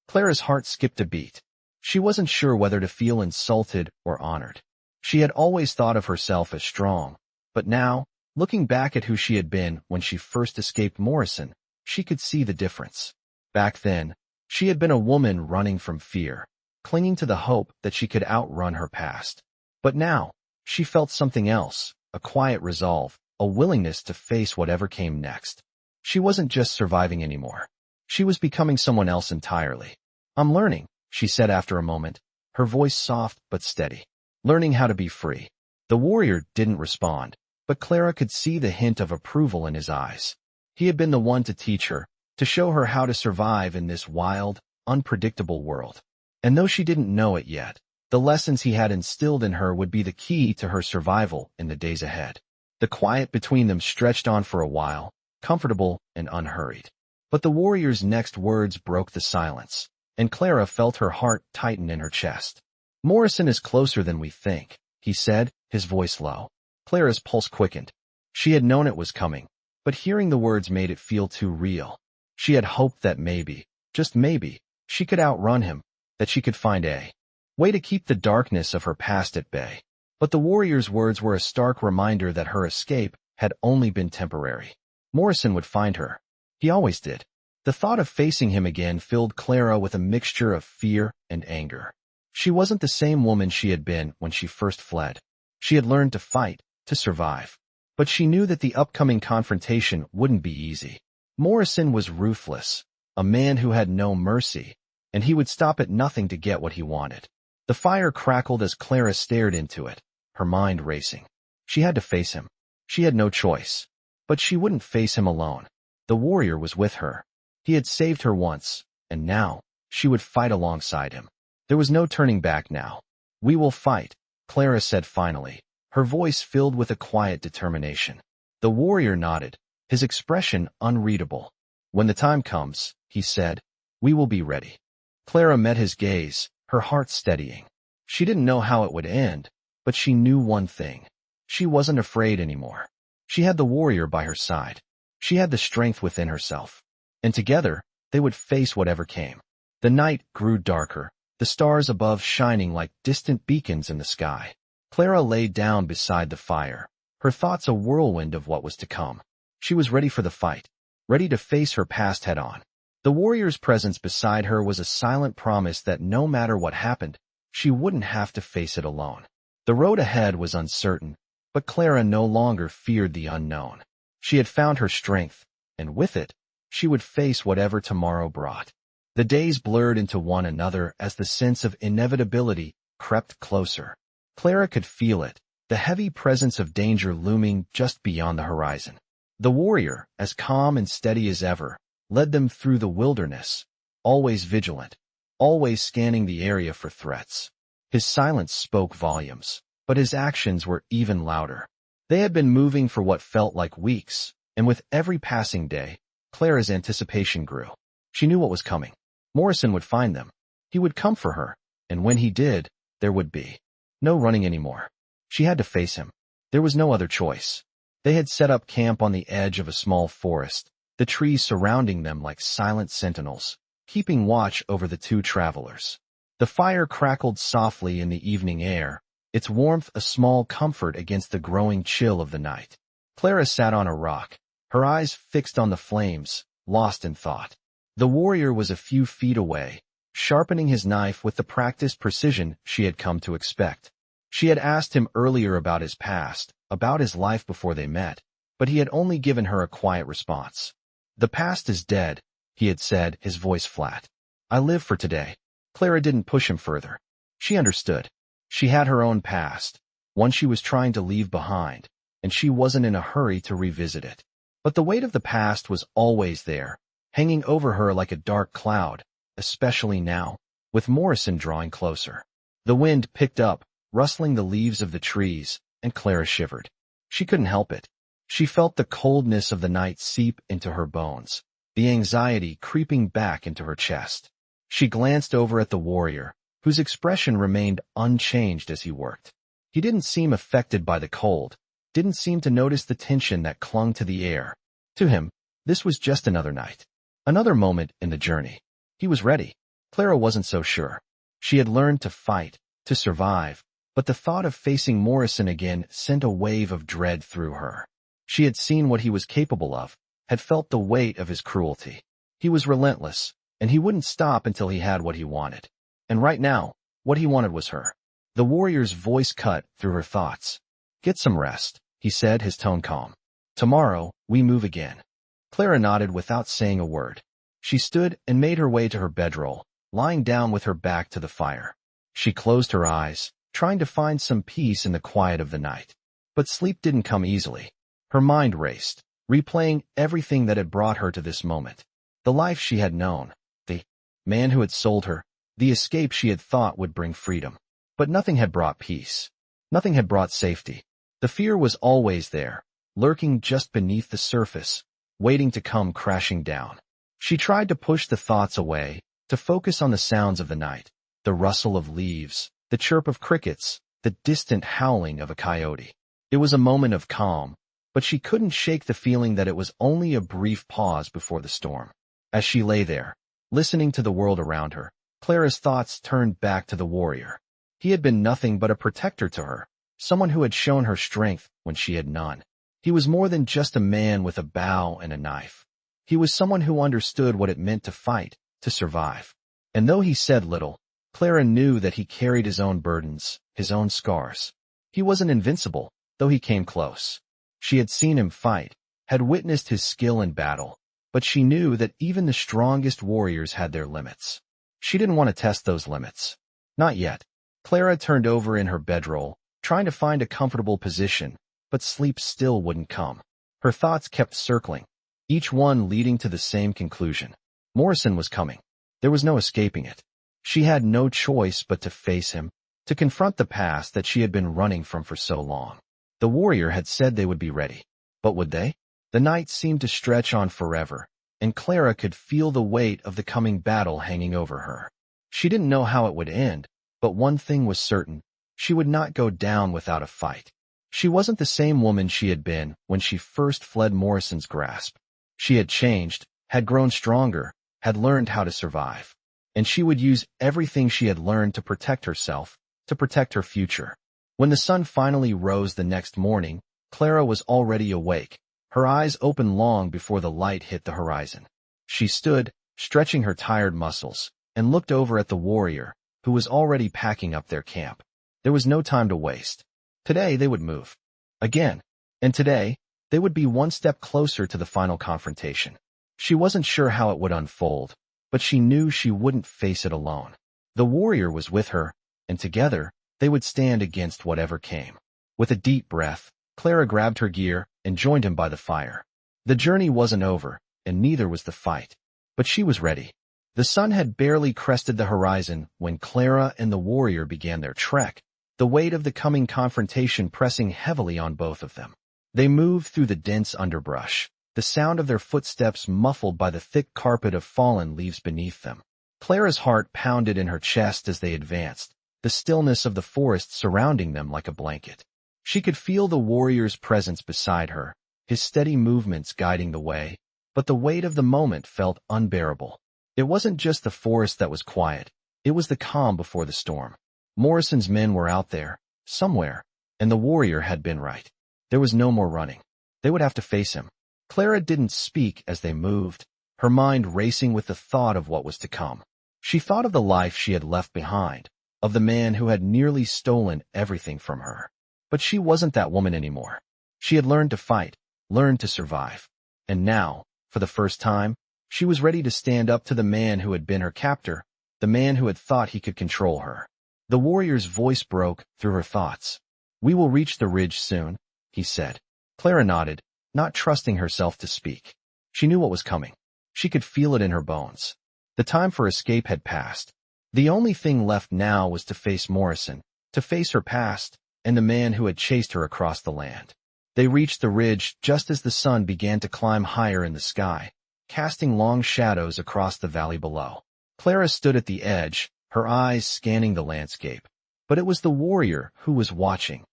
Clara's heart skipped a beat. She wasn't sure whether to feel insulted or honored. She had always thought of herself as strong, but now, looking back at who she had been when she first escaped Morrison, she could see the difference. Back then, she had been a woman running from fear, clinging to the hope that she could outrun her past. But now, she felt something else, a quiet resolve, a willingness to face whatever came next. She wasn't just surviving anymore. She was becoming someone else entirely. "I'm learning," she said after a moment, her voice soft but steady. "Learning how to be free." The warrior didn't respond, but Clara could see the hint of approval in his eyes. He had been the one to teach her, to show her how to survive in this wild, unpredictable world. And though she didn't know it yet, the lessons he had instilled in her would be the key to her survival in the days ahead. The quiet between them stretched on for a while, comfortable and unhurried. But the warrior's next words broke the silence, and Clara felt her heart tighten in her chest. "Morrison is closer than we think," he said, his voice low. Clara's pulse quickened. She had known it was coming, but hearing the words made it feel too real. She had hoped that maybe, just maybe, she could outrun him, that she could find a way to keep the darkness of her past at bay. But the warrior's words were a stark reminder that her escape had only been temporary. Morrison would find her. He always did. The thought of facing him again filled Clara with a mixture of fear and anger. She wasn't the same woman she had been when she first fled. She had learned to fight, to survive. But she knew that the upcoming confrontation wouldn't be easy. Morrison was ruthless, a man who had no mercy, and he would stop at nothing to get what he wanted. The fire crackled as Clara stared into it, her mind racing. She had to face him. She had no choice. But she wouldn't face him alone. The warrior was with her. He had saved her once, and now, she would fight alongside him. There was no turning back now. "We will fight," Clara said finally, her voice filled with a quiet determination. The warrior nodded, his expression unreadable. "When the time comes," he said, "we will be ready." Clara met his gaze, her heart steadying. She didn't know how it would end, but she knew one thing. She wasn't afraid anymore. She had the warrior by her side. She had the strength within herself. And together, they would face whatever came. The night grew darker, the stars above shining like distant beacons in the sky. Clara lay down beside the fire, her thoughts a whirlwind of what was to come. She was ready for the fight, ready to face her past head-on. The warrior's presence beside her was a silent promise that no matter what happened, she wouldn't have to face it alone. The road ahead was uncertain, but Clara no longer feared the unknown. She had found her strength, and with it, she would face whatever tomorrow brought. The days blurred into one another as the sense of inevitability crept closer. Clara could feel it, the heavy presence of danger looming just beyond the horizon. The warrior, as calm and steady as ever, led them through the wilderness, always vigilant, always scanning the area for threats. His silence spoke volumes, but his actions were even louder. They had been moving for what felt like weeks, And with every passing day, Clara's anticipation grew. She knew what was coming. Morrison would find them. He would come for her, and when he did, there would be no running anymore. She had to face him. There was no other choice. They had set up camp on the edge of a small forest, the trees surrounding them like silent sentinels, keeping watch over the two travelers. The fire crackled softly in the evening air, its warmth a small comfort against the growing chill of the night. Clara sat on a rock, her eyes fixed on the flames, lost in thought. The warrior was a few feet away, sharpening his knife with the practiced precision she had come to expect. She had asked him earlier about his past, about his life before they met, but he had only given her a quiet response. "The past is dead," he had said, his voice flat. "I live for today." Clara didn't push him further. She understood. She had her own past, one she was trying to leave behind, and she wasn't in a hurry to revisit it. But the weight of the past was always there, hanging over her like a dark cloud, especially now, with Morrison drawing closer. The wind picked up, rustling the leaves of the trees, and Clara shivered. She couldn't help it. She felt the coldness of the night seep into her bones, the anxiety creeping back into her chest. She glanced over at the warrior, whose expression remained unchanged as he worked. He didn't seem affected by the cold, didn't seem to notice the tension that clung to the air. To him, this was just another night, another moment in the journey. He was ready. Clara wasn't so sure. She had learned to fight, to survive, but the thought of facing Morrison again sent a wave of dread through her. She had seen what he was capable of, had felt the weight of his cruelty. He was relentless, and he wouldn't stop until he had what he wanted. And right now, what he wanted was her. The warrior's voice cut through her thoughts. "Get some rest," he said, his tone calm. "Tomorrow, we move again." Clara nodded without saying a word. She stood and made her way to her bedroll, lying down with her back to the fire. She closed her eyes, trying to find some peace in the quiet of the night. But sleep didn't come easily. Her mind raced, replaying everything that had brought her to this moment. The life she had known, the man who had sold her, the escape she had thought would bring freedom. But nothing had brought peace. Nothing had brought safety. The fear was always there, lurking just beneath the surface, waiting to come crashing down. She tried to push the thoughts away, to focus on the sounds of the night, the rustle of leaves, the chirp of crickets, the distant howling of a coyote. It was a moment of calm, but she couldn't shake the feeling that it was only a brief pause before the storm. As she lay there, listening to the world around her, Clara's thoughts turned back to the warrior. He had been nothing but a protector to her, someone who had shown her strength when she had none. He was more than just a man with a bow and a knife. He was someone who understood what it meant to fight, to survive. And though he said little, Clara knew that he carried his own burdens, his own scars. He wasn't invincible, though he came close. She had seen him fight, had witnessed his skill in battle, but she knew that even the strongest warriors had their limits. She didn't want to test those limits. Not yet. Clara turned over in her bedroll, trying to find a comfortable position, but sleep still wouldn't come. Her thoughts kept circling, each one leading to the same conclusion. Morrison was coming. There was no escaping it. She had no choice but to face him, to confront the past that she had been running from for so long. The warrior had said they would be ready. But would they? The night seemed to stretch on forever, and Clara could feel the weight of the coming battle hanging over her. She didn't know how it would end, but one thing was certain. She would not go down without a fight. She wasn't the same woman she had been when she first fled Morrison's grasp. She had changed, had grown stronger, had learned how to survive. And she would use everything she had learned to protect herself, to protect her future. When the sun finally rose the next morning, Clara was already awake, her eyes open long before the light hit the horizon. She stood, stretching her tired muscles, and looked over at the warrior, who was already packing up their camp. There was no time to waste. Today they would move. Again. And today, they would be one step closer to the final confrontation. She wasn't sure how it would unfold, but she knew she wouldn't face it alone. The warrior was with her, and together, they would stand against whatever came. With a deep breath, Clara grabbed her gear and joined him by the fire. The journey wasn't over, and neither was the fight. But she was ready. The sun had barely crested the horizon when Clara and the warrior began their trek, the weight of the coming confrontation pressing heavily on both of them. They moved through the dense underbrush, the sound of their footsteps muffled by the thick carpet of fallen leaves beneath them. Clara's heart pounded in her chest as they advanced, the stillness of the forest surrounding them like a blanket. She could feel the warrior's presence beside her, his steady movements guiding the way, but the weight of the moment felt unbearable. It wasn't just the forest that was quiet, it was the calm before the storm. Morrison's men were out there, somewhere, and the warrior had been right. There was no more running. They would have to face him. Clara didn't speak as they moved, her mind racing with the thought of what was to come. She thought of the life she had left behind, of the man who had nearly stolen everything from her. But she wasn't that woman anymore. She had learned to fight, learned to survive. And now, for the first time, she was ready to stand up to the man who had been her captor, the man who had thought he could control her. The warrior's voice broke through her thoughts. "We will reach the ridge soon," he said. Clara nodded, not trusting herself to speak. She knew what was coming. She could feel it in her bones. The time for escape had passed. The only thing left now was to face Morrison, to face her past, and the man who had chased her across the land. They reached the ridge just as the sun began to climb higher in the sky, casting long shadows across the valley below. Clara stood at the edge, her eyes scanning the landscape. But it was the warrior who was watching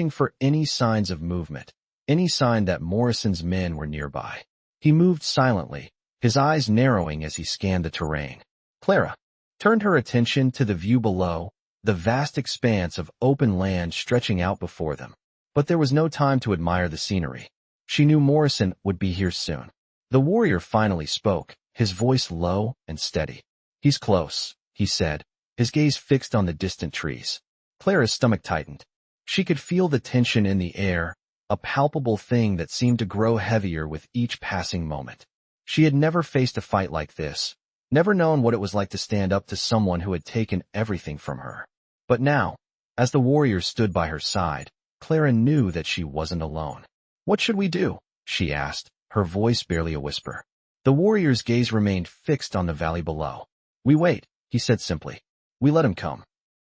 for any signs of movement, any sign that Morrison's men were nearby. He moved silently, his eyes narrowing as he scanned the terrain. Clara turned her attention to the view below, the vast expanse of open land stretching out before them. But there was no time to admire the scenery. She knew Morrison would be here soon. The warrior finally spoke, his voice low and steady. "He's close," he said, his gaze fixed on the distant trees. Clara's stomach tightened. She could feel the tension in the air, a palpable thing that seemed to grow heavier with each passing moment. She had never faced a fight like this, never known what it was like to stand up to someone who had taken everything from her. But now, as the warrior stood by her side, Clara knew that she wasn't alone. "What should we do?" she asked, her voice barely a whisper. The warrior's gaze remained fixed on the valley below. "We wait," he said simply. "We let him come."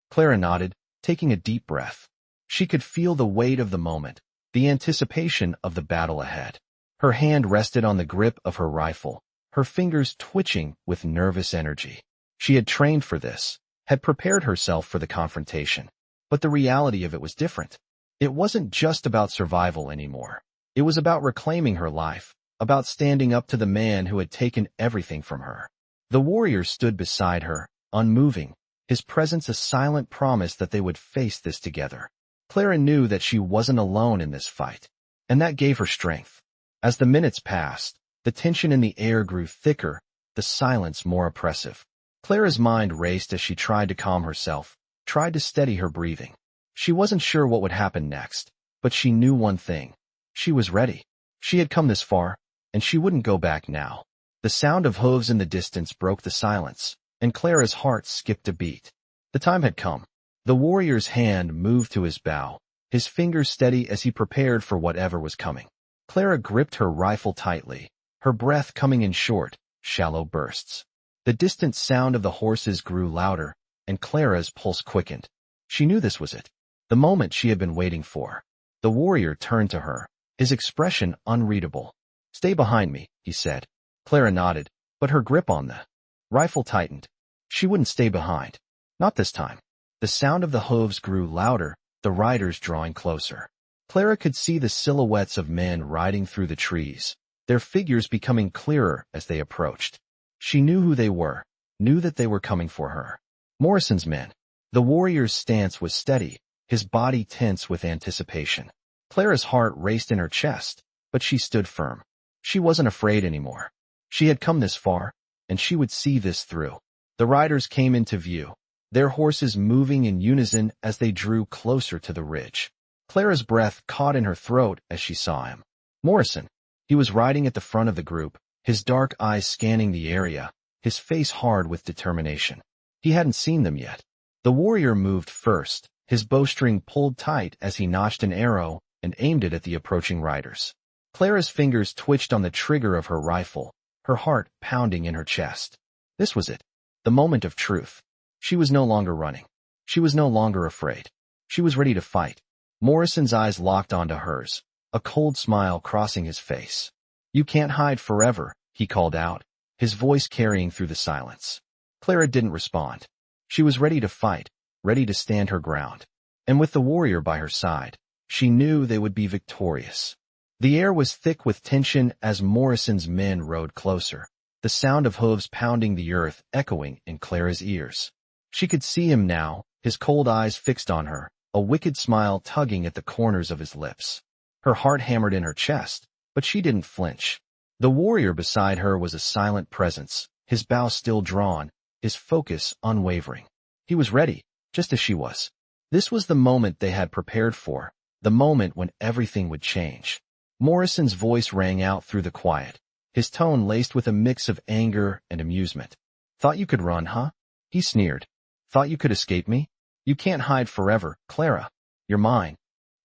Clara nodded, taking a deep breath. She could feel the weight of the moment, the anticipation of the battle ahead. Her hand rested on the grip of her rifle, her fingers twitching with nervous energy. She had trained for this, had prepared herself for the confrontation. But the reality of it was different. It wasn't just about survival anymore. It was about reclaiming her life, about standing up to the man who had taken everything from her. The warrior stood beside her, unmoving, his presence a silent promise that they would face this together. Clara knew that she wasn't alone in this fight, and that gave her strength. As the minutes passed, the tension in the air grew thicker, the silence more oppressive. Clara's mind raced as she tried to calm herself, tried to steady her breathing. She wasn't sure what would happen next, but she knew one thing. She was ready. She had come this far, and she wouldn't go back now. The sound of hooves in the distance broke the silence, and Clara's heart skipped a beat. The time had come. The warrior's hand moved to his bow, his fingers steady as he prepared for whatever was coming. Clara gripped her rifle tightly, her breath coming in short, shallow bursts. The distant sound of the horses grew louder, and Clara's pulse quickened. She knew this was it, the moment she had been waiting for. The warrior turned to her, his expression unreadable. "Stay behind me," he said. Clara nodded, but her grip on the rifle tightened. She wouldn't stay behind. Not this time. The sound of the hooves grew louder, the riders drawing closer. Clara could see the silhouettes of men riding through the trees, their figures becoming clearer as they approached. She knew who they were, knew that they were coming for her. Morrison's men. The warrior's stance was steady, his body tense with anticipation. Clara's heart raced in her chest, but she stood firm. She wasn't afraid anymore. She had come this far, and she would see this through. The riders came into view, their horses moving in unison as they drew closer to the ridge. Clara's breath caught in her throat as she saw him. Morrison. He was riding at the front of the group, his dark eyes scanning the area, his face hard with determination. He hadn't seen them yet. The warrior moved first, his bowstring pulled tight as he notched an arrow and aimed it at the approaching riders. Clara's fingers twitched on the trigger of her rifle, her heart pounding in her chest. This was it, the moment of truth. She was no longer running. She was no longer afraid. She was ready to fight. Morrison's eyes locked onto hers, a cold smile crossing his face. You can't hide forever, he called out, his voice carrying through the silence. Clara didn't respond. She was ready to fight, ready to stand her ground. And with the warrior by her side, she knew they would be victorious. The air was thick with tension as Morrison's men rode closer, the sound of hooves pounding the earth echoing in Clara's ears. She could see him now, his cold eyes fixed on her, a wicked smile tugging at the corners of his lips. Her heart hammered in her chest, but she didn't flinch. The warrior beside her was a silent presence, his bow still drawn, his focus unwavering. He was ready, just as she was. This was the moment they had prepared for, the moment when everything would change. Morrison's voice rang out through the quiet, his tone laced with a mix of anger and amusement. Thought you could run, huh? He sneered. Thought you could escape me? You can't hide forever, Clara. You're mine.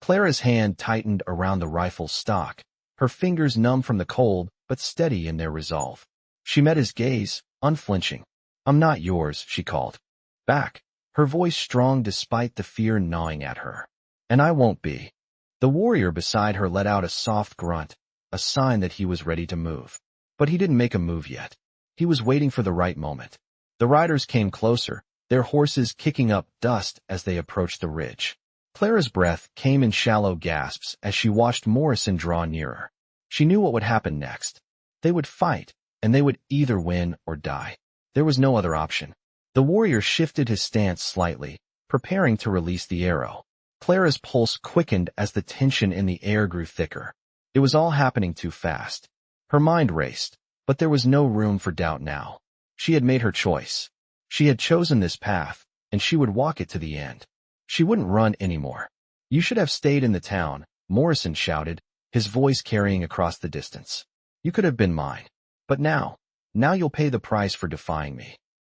Clara's hand tightened around the rifle's stock, her fingers numb from the cold, but steady in their resolve. She met his gaze, unflinching. I'm not yours, she called. Back, her voice strong despite the fear gnawing at her. And I won't be. The warrior beside her let out a soft grunt, a sign that he was ready to move. But he didn't make a move yet. He was waiting for the right moment. The riders came closer, their horses kicking up dust as they approached the ridge. Clara's breath came in shallow gasps as she watched Morrison draw nearer. She knew what would happen next. They would fight, and they would either win or die. There was no other option. The warrior shifted his stance slightly, preparing to release the arrow. Clara's pulse quickened as the tension in the air grew thicker. It was all happening too fast. Her mind raced, but there was no room for doubt now. She had made her choice. She had chosen this path, and she would walk it to the end. She wouldn't run anymore. You should have stayed in the town, Morrison shouted, his voice carrying across the distance. You could have been mine. But now you'll pay the price for defying me.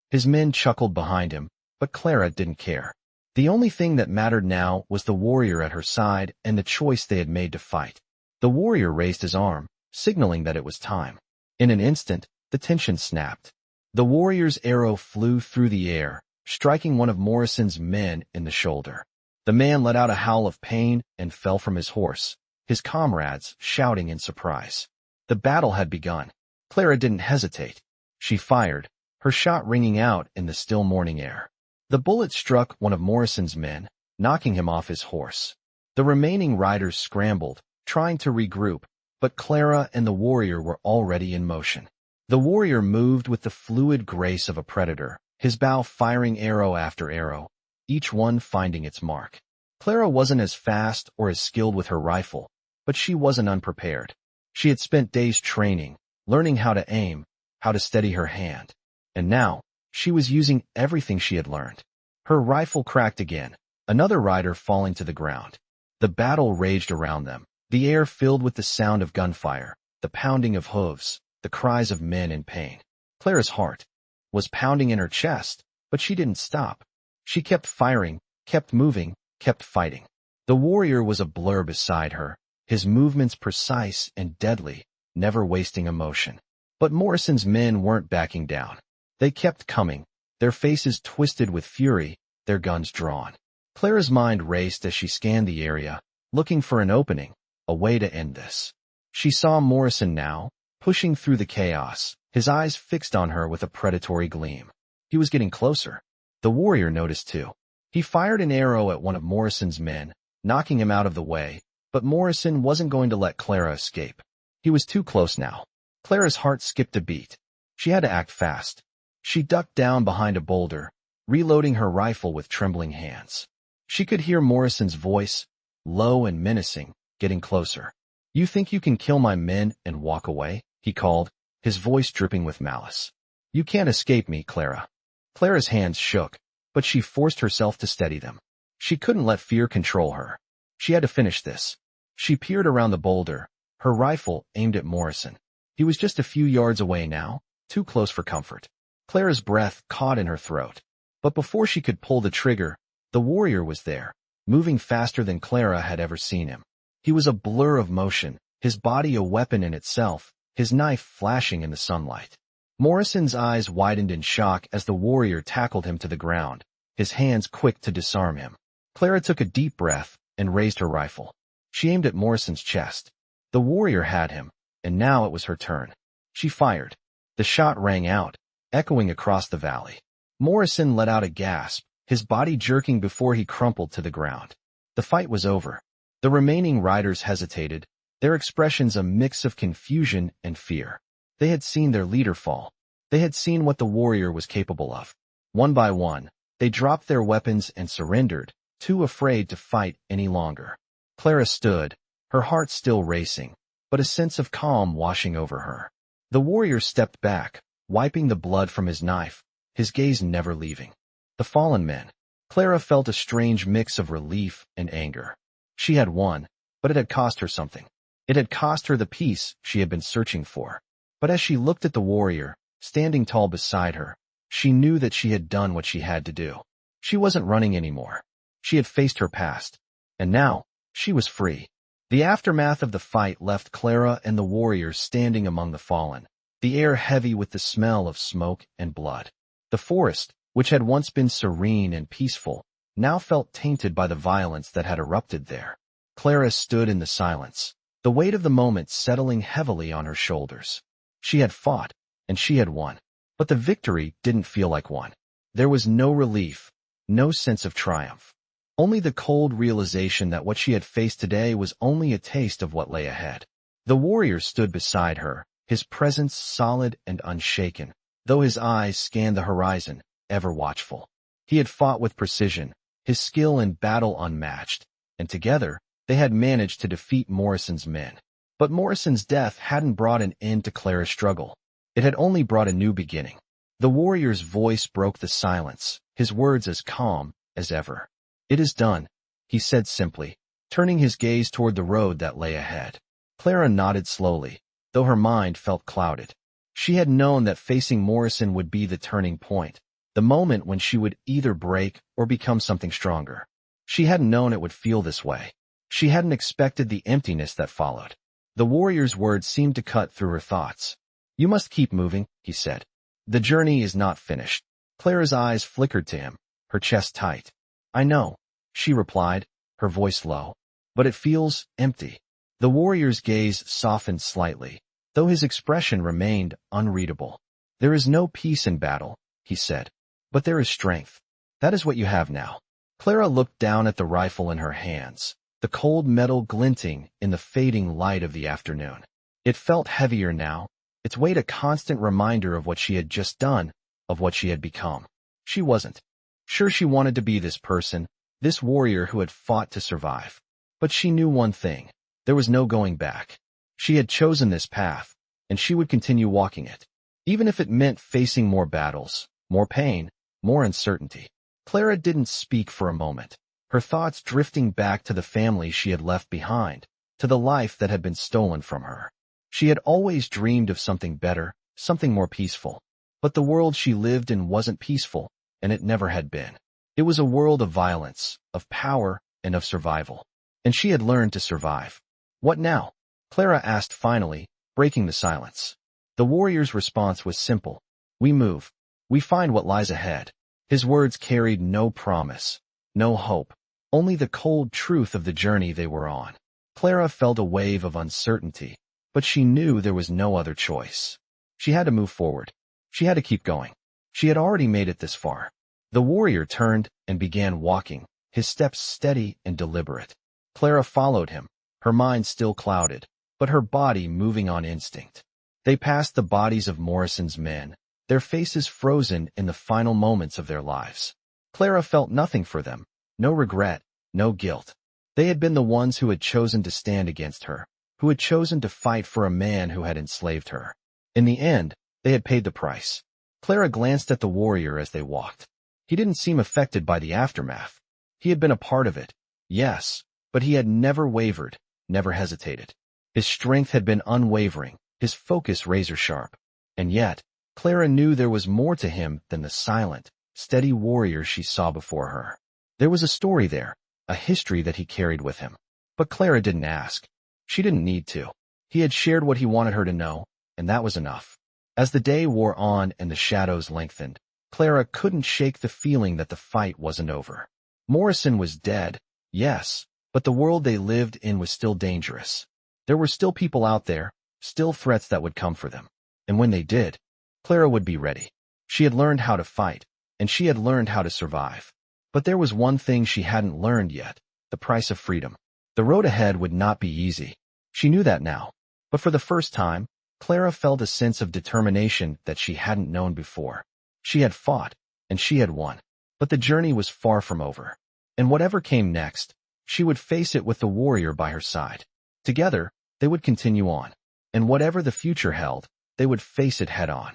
His men chuckled behind him, but Clara didn't care. The only thing that mattered now was the warrior at her side and the choice they had made to fight. The warrior raised his arm, signaling that it was time. In an instant, the tension snapped. The warrior's arrow flew through the air, striking one of Morrison's men in the shoulder. The man let out a howl of pain and fell from his horse, his comrades shouting in surprise. The battle had begun. Clara didn't hesitate. She fired, her shot ringing out in the still morning air. The bullet struck one of Morrison's men, knocking him off his horse. The remaining riders scrambled, trying to regroup, but Clara and the warrior were already in motion. The warrior moved with the fluid grace of a predator, his bow firing arrow after arrow, each one finding its mark. Clara wasn't as fast or as skilled with her rifle, but she wasn't unprepared. She had spent days training, learning how to aim, how to steady her hand. And now, she was using everything she had learned. Her rifle cracked again, another rider falling to the ground. The battle raged around them, the air filled with the sound of gunfire, the pounding of hooves, the cries of men in pain. Clara's heart was pounding in her chest, but she didn't stop. She kept firing, kept moving, kept fighting. The warrior was a blur beside her, his movements precise and deadly, never wasting a motion. But Morrison's men weren't backing down. They kept coming, their faces twisted with fury, their guns drawn. Clara's mind raced as she scanned the area, looking for an opening, a way to end this. She saw Morrison now, pushing through the chaos, his eyes fixed on her with a predatory gleam. He was getting closer. The warrior noticed too. He fired an arrow at one of Morrison's men, knocking him out of the way, but Morrison wasn't going to let Clara escape. He was too close now. Clara's heart skipped a beat. She had to act fast. She ducked down behind a boulder, reloading her rifle with trembling hands. She could hear Morrison's voice, low and menacing, getting closer. You think you can kill my men and walk away? He called, his voice dripping with malice. You can't escape me, Clara. Clara's hands shook, but she forced herself to steady them. She couldn't let fear control her. She had to finish this. She peered around the boulder, her rifle aimed at Morrison. He was just a few yards away now, too close for comfort. Clara's breath caught in her throat. But before she could pull the trigger, the warrior was there, moving faster than Clara had ever seen him. He was a blur of motion, his body a weapon in itself, his knife flashing in the sunlight. Morrison's eyes widened in shock as the warrior tackled him to the ground, his hands quick to disarm him. Clara took a deep breath and raised her rifle. She aimed at Morrison's chest. The warrior had him, and now it was her turn. She fired. The shot rang out, echoing across the valley. Morrison let out a gasp, his body jerking before he crumpled to the ground. The fight was over. The remaining riders hesitated, their expressions a mix of confusion and fear. They had seen their leader fall. They had seen what the warrior was capable of. One by one, they dropped their weapons and surrendered, too afraid to fight any longer. Clara stood, her heart still racing, but a sense of calm washing over her. The warrior stepped back, wiping the blood from his knife, his gaze never leaving. The fallen men. Clara felt a strange mix of relief and anger. She had won, but it had cost her something. It had cost her the peace she had been searching for. But as she looked at the warrior, standing tall beside her, she knew that she had done what she had to do. She wasn't running anymore. She had faced her past. And now, she was free. The aftermath of the fight left Clara and the warriors standing among the fallen, the air heavy with the smell of smoke and blood. The forest, which had once been serene and peaceful, now felt tainted by the violence that had erupted there. Clara stood in the silence, the weight of the moment settling heavily on her shoulders. She had fought, and she had won. But the victory didn't feel like one. There was no relief, no sense of triumph. Only the cold realization that what she had faced today was only a taste of what lay ahead. The warrior stood beside her, his presence solid and unshaken, though his eyes scanned the horizon, ever watchful. He had fought with precision, his skill in battle unmatched, and together, they had managed to defeat Morrison's men. But Morrison's death hadn't brought an end to Clara's struggle. It had only brought a new beginning. The warrior's voice broke the silence, his words as calm as ever. "It is done," he said simply, turning his gaze toward the road that lay ahead. Clara nodded slowly, though her mind felt clouded. She had known that facing Morrison would be the turning point, the moment when she would either break or become something stronger. She hadn't known it would feel this way. She hadn't expected the emptiness that followed. The warrior's words seemed to cut through her thoughts. "You must keep moving," he said. "The journey is not finished." Clara's eyes flickered to him, her chest tight. "I know," she replied, her voice low, "but it feels empty." The warrior's gaze softened slightly, though his expression remained unreadable. "There is no peace in battle," he said, "but there is strength. That is what you have now." Clara looked down at the rifle in her hands, the cold metal glinting in the fading light of the afternoon. It felt heavier now, its weight a constant reminder of what she had just done, of what she had become. She wasn't sure she wanted to be this person, this warrior who had fought to survive. But she knew one thing. There was no going back. She had chosen this path, and she would continue walking it, even if it meant facing more battles, more pain, more uncertainty. Clara didn't speak for a moment, her thoughts drifting back to the family she had left behind, to the life that had been stolen from her. She had always dreamed of something better, something more peaceful. But the world she lived in wasn't peaceful, and it never had been. It was a world of violence, of power, and of survival. And she had learned to survive. "What now?" Clara asked finally, breaking the silence. The warrior's response was simple. "We move. We find what lies ahead." His words carried no promise, no hope, only the cold truth of the journey they were on. Clara felt a wave of uncertainty, but she knew there was no other choice. She had to move forward. She had to keep going. She had already made it this far. The warrior turned and began walking, his steps steady and deliberate. Clara followed him, her mind still clouded, but her body moving on instinct. They passed the bodies of Morrison's men, their faces frozen in the final moments of their lives. Clara felt nothing for them, no regret, no guilt. They had been the ones who had chosen to stand against her, who had chosen to fight for a man who had enslaved her. In the end, they had paid the price. Clara glanced at the warrior as they walked. He didn't seem affected by the aftermath. He had been a part of it, yes, but he had never wavered, never hesitated. His strength had been unwavering, his focus razor-sharp. And yet, Clara knew there was more to him than the silent, steady warrior she saw before her. There was a story there, a history that he carried with him. But Clara didn't ask. She didn't need to. He had shared what he wanted her to know, and that was enough. As the day wore on and the shadows lengthened, Clara couldn't shake the feeling that the fight wasn't over. Morrison was dead, yes, but the world they lived in was still dangerous. There were still people out there, still threats that would come for them. And when they did, Clara would be ready. She had learned how to fight, and she had learned how to survive. But there was one thing she hadn't learned yet: the price of freedom. The road ahead would not be easy. She knew that now. But for the first time, Clara felt a sense of determination that she hadn't known before. She had fought, and she had won. But the journey was far from over. And whatever came next, she would face it with the warrior by her side. Together, they would continue on. And whatever the future held, they would face it head-on.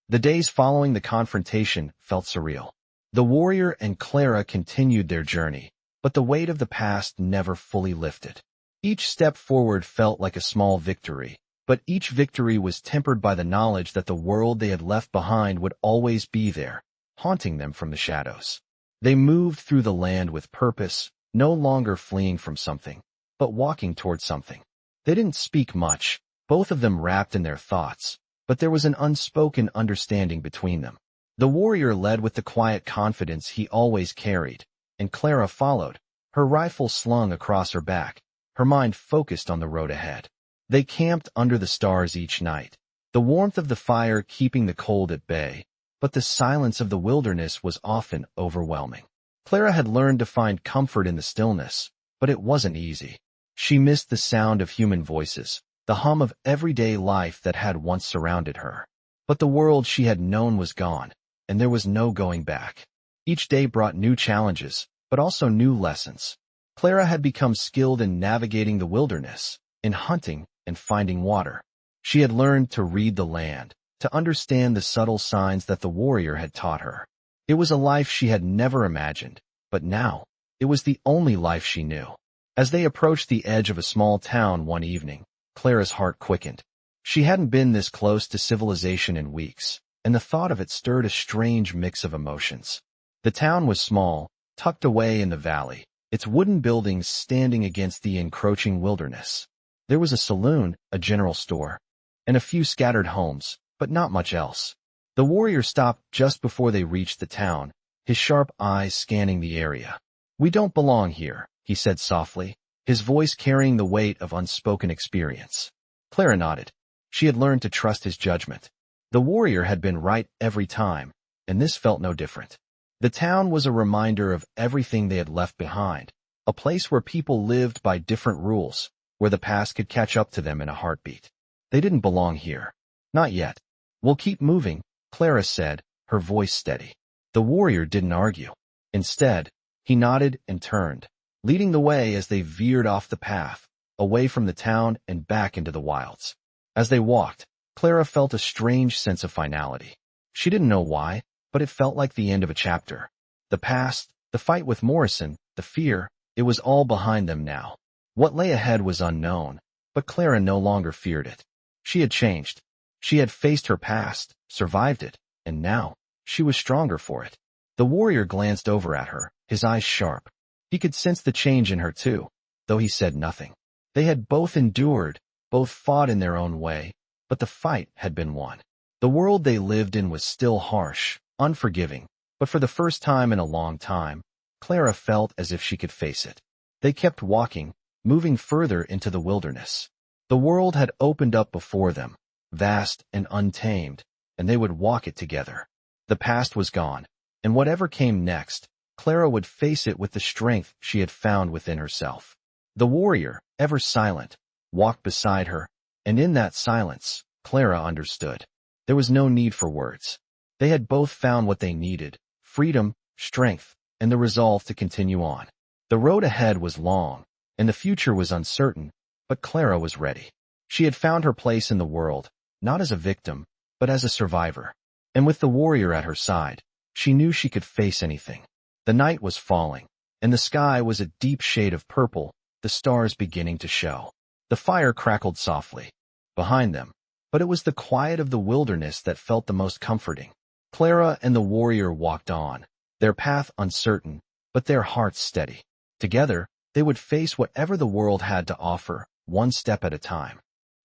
The days following the confrontation felt surreal. The warrior and Clara continued their journey, but the weight of the past never fully lifted. Each step forward felt like a small victory, but each victory was tempered by the knowledge that the world they had left behind would always be there, haunting them from the shadows. They moved through the land with purpose, no longer fleeing from something, but walking toward something. They didn't speak much, both of them wrapped in their thoughts, but there was an unspoken understanding between them. The warrior led with the quiet confidence he always carried, and Clara followed, her rifle slung across her back, her mind focused on the road ahead. They camped under the stars each night, the warmth of the fire keeping the cold at bay, but the silence of the wilderness was often overwhelming. Clara had learned to find comfort in the stillness, but it wasn't easy. She missed the sound of human voices, the hum of everyday life that had once surrounded her. But the world she had known was gone, and there was no going back. Each day brought new challenges, but also new lessons. Clara had become skilled in navigating the wilderness, in hunting and finding water. She had learned to read the land, to understand the subtle signs that the warrior had taught her. It was a life she had never imagined, but now, it was the only life she knew. As they approached the edge of a small town one evening, Clara's heart quickened. She hadn't been this close to civilization in weeks, and the thought of it stirred a strange mix of emotions. The town was small, tucked away in the valley, its wooden buildings standing against the encroaching wilderness. There was a saloon, a general store, and a few scattered homes, but not much else. The warrior stopped just before they reached the town, his sharp eyes scanning the area. "We don't belong here," he said softly, his voice carrying the weight of unspoken experience. Clara nodded. She had learned to trust his judgment. The warrior had been right every time, and this felt no different. The town was a reminder of everything they had left behind, a place where people lived by different rules, where the past could catch up to them in a heartbeat. They didn't belong here. Not yet. "We'll keep moving," Clara said, her voice steady. The warrior didn't argue. Instead, he nodded and turned, leading the way as they veered off the path, away from the town and back into the wilds. As they walked, Clara felt a strange sense of finality. She didn't know why, but it felt like the end of a chapter. The past, the fight with Morrison, the fear, it was all behind them now. What lay ahead was unknown, but Clara no longer feared it. She had changed. She had faced her past, survived it, and now, she was stronger for it. The warrior glanced over at her, his eyes sharp. He could sense the change in her too, though he said nothing. They had both endured, both fought in their own way, but the fight had been won. The world they lived in was still harsh, unforgiving, but for the first time in a long time, Clara felt as if she could face it. They kept walking, moving further into the wilderness. The world had opened up before them, vast and untamed, and they would walk it together. The past was gone, and whatever came next, Clara would face it with the strength she had found within herself. The warrior, ever silent, walked beside her, and in that silence, Clara understood. There was no need for words. They had both found what they needed: freedom, strength, and the resolve to continue on. The road ahead was long, and the future was uncertain, but Clara was ready. She had found her place in the world, not as a victim, but as a survivor. And with the warrior at her side, she knew she could face anything. The night was falling, and the sky was a deep shade of purple, the stars beginning to show. The fire crackled softly behind them, but it was the quiet of the wilderness that felt the most comforting. Clara and the warrior walked on, their path uncertain, but their hearts steady. Together, they would face whatever the world had to offer, one step at a time.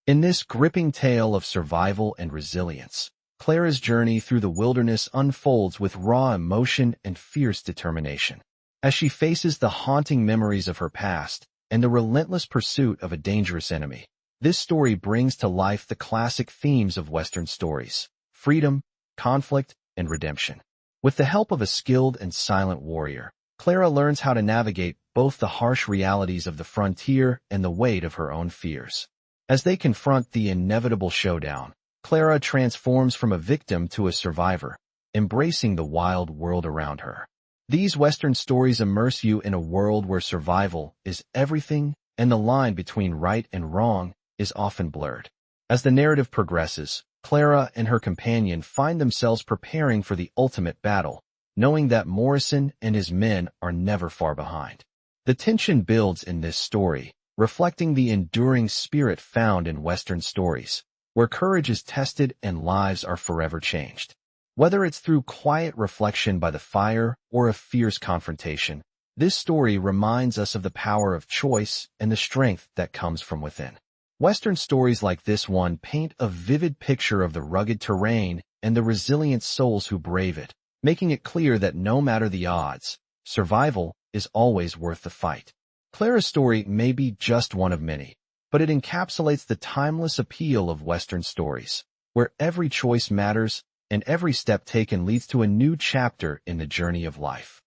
In this gripping tale of survival and resilience, Clara's journey through the wilderness unfolds with raw emotion and fierce determination. As she faces the haunting memories of her past and the relentless pursuit of a dangerous enemy, This story brings to life the classic themes of Western stories: freedom, conflict, and redemption. With the help of a skilled and silent warrior, Clara learns how to navigate both the harsh realities of the frontier and the weight of her own fears. As they confront the inevitable showdown, Clara transforms from a victim to a survivor, embracing the wild world around her. These Western stories immerse you in a world where survival is everything and the line between right and wrong is often blurred. As the narrative progresses, Clara and her companion find themselves preparing for the ultimate battle, knowing that Morrison and his men are never far behind. The tension builds in this story, reflecting the enduring spirit found in Western stories, where courage is tested and lives are forever changed. Whether it's through quiet reflection by the fire or a fierce confrontation, this story reminds us of the power of choice and the strength that comes from within. Western stories like this one paint a vivid picture of the rugged terrain and the resilient souls who brave it, making it clear that no matter the odds, survival is always worth the fight. Clara's story may be just one of many, but it encapsulates the timeless appeal of Western stories, where every choice matters and every step taken leads to a new chapter in the journey of life.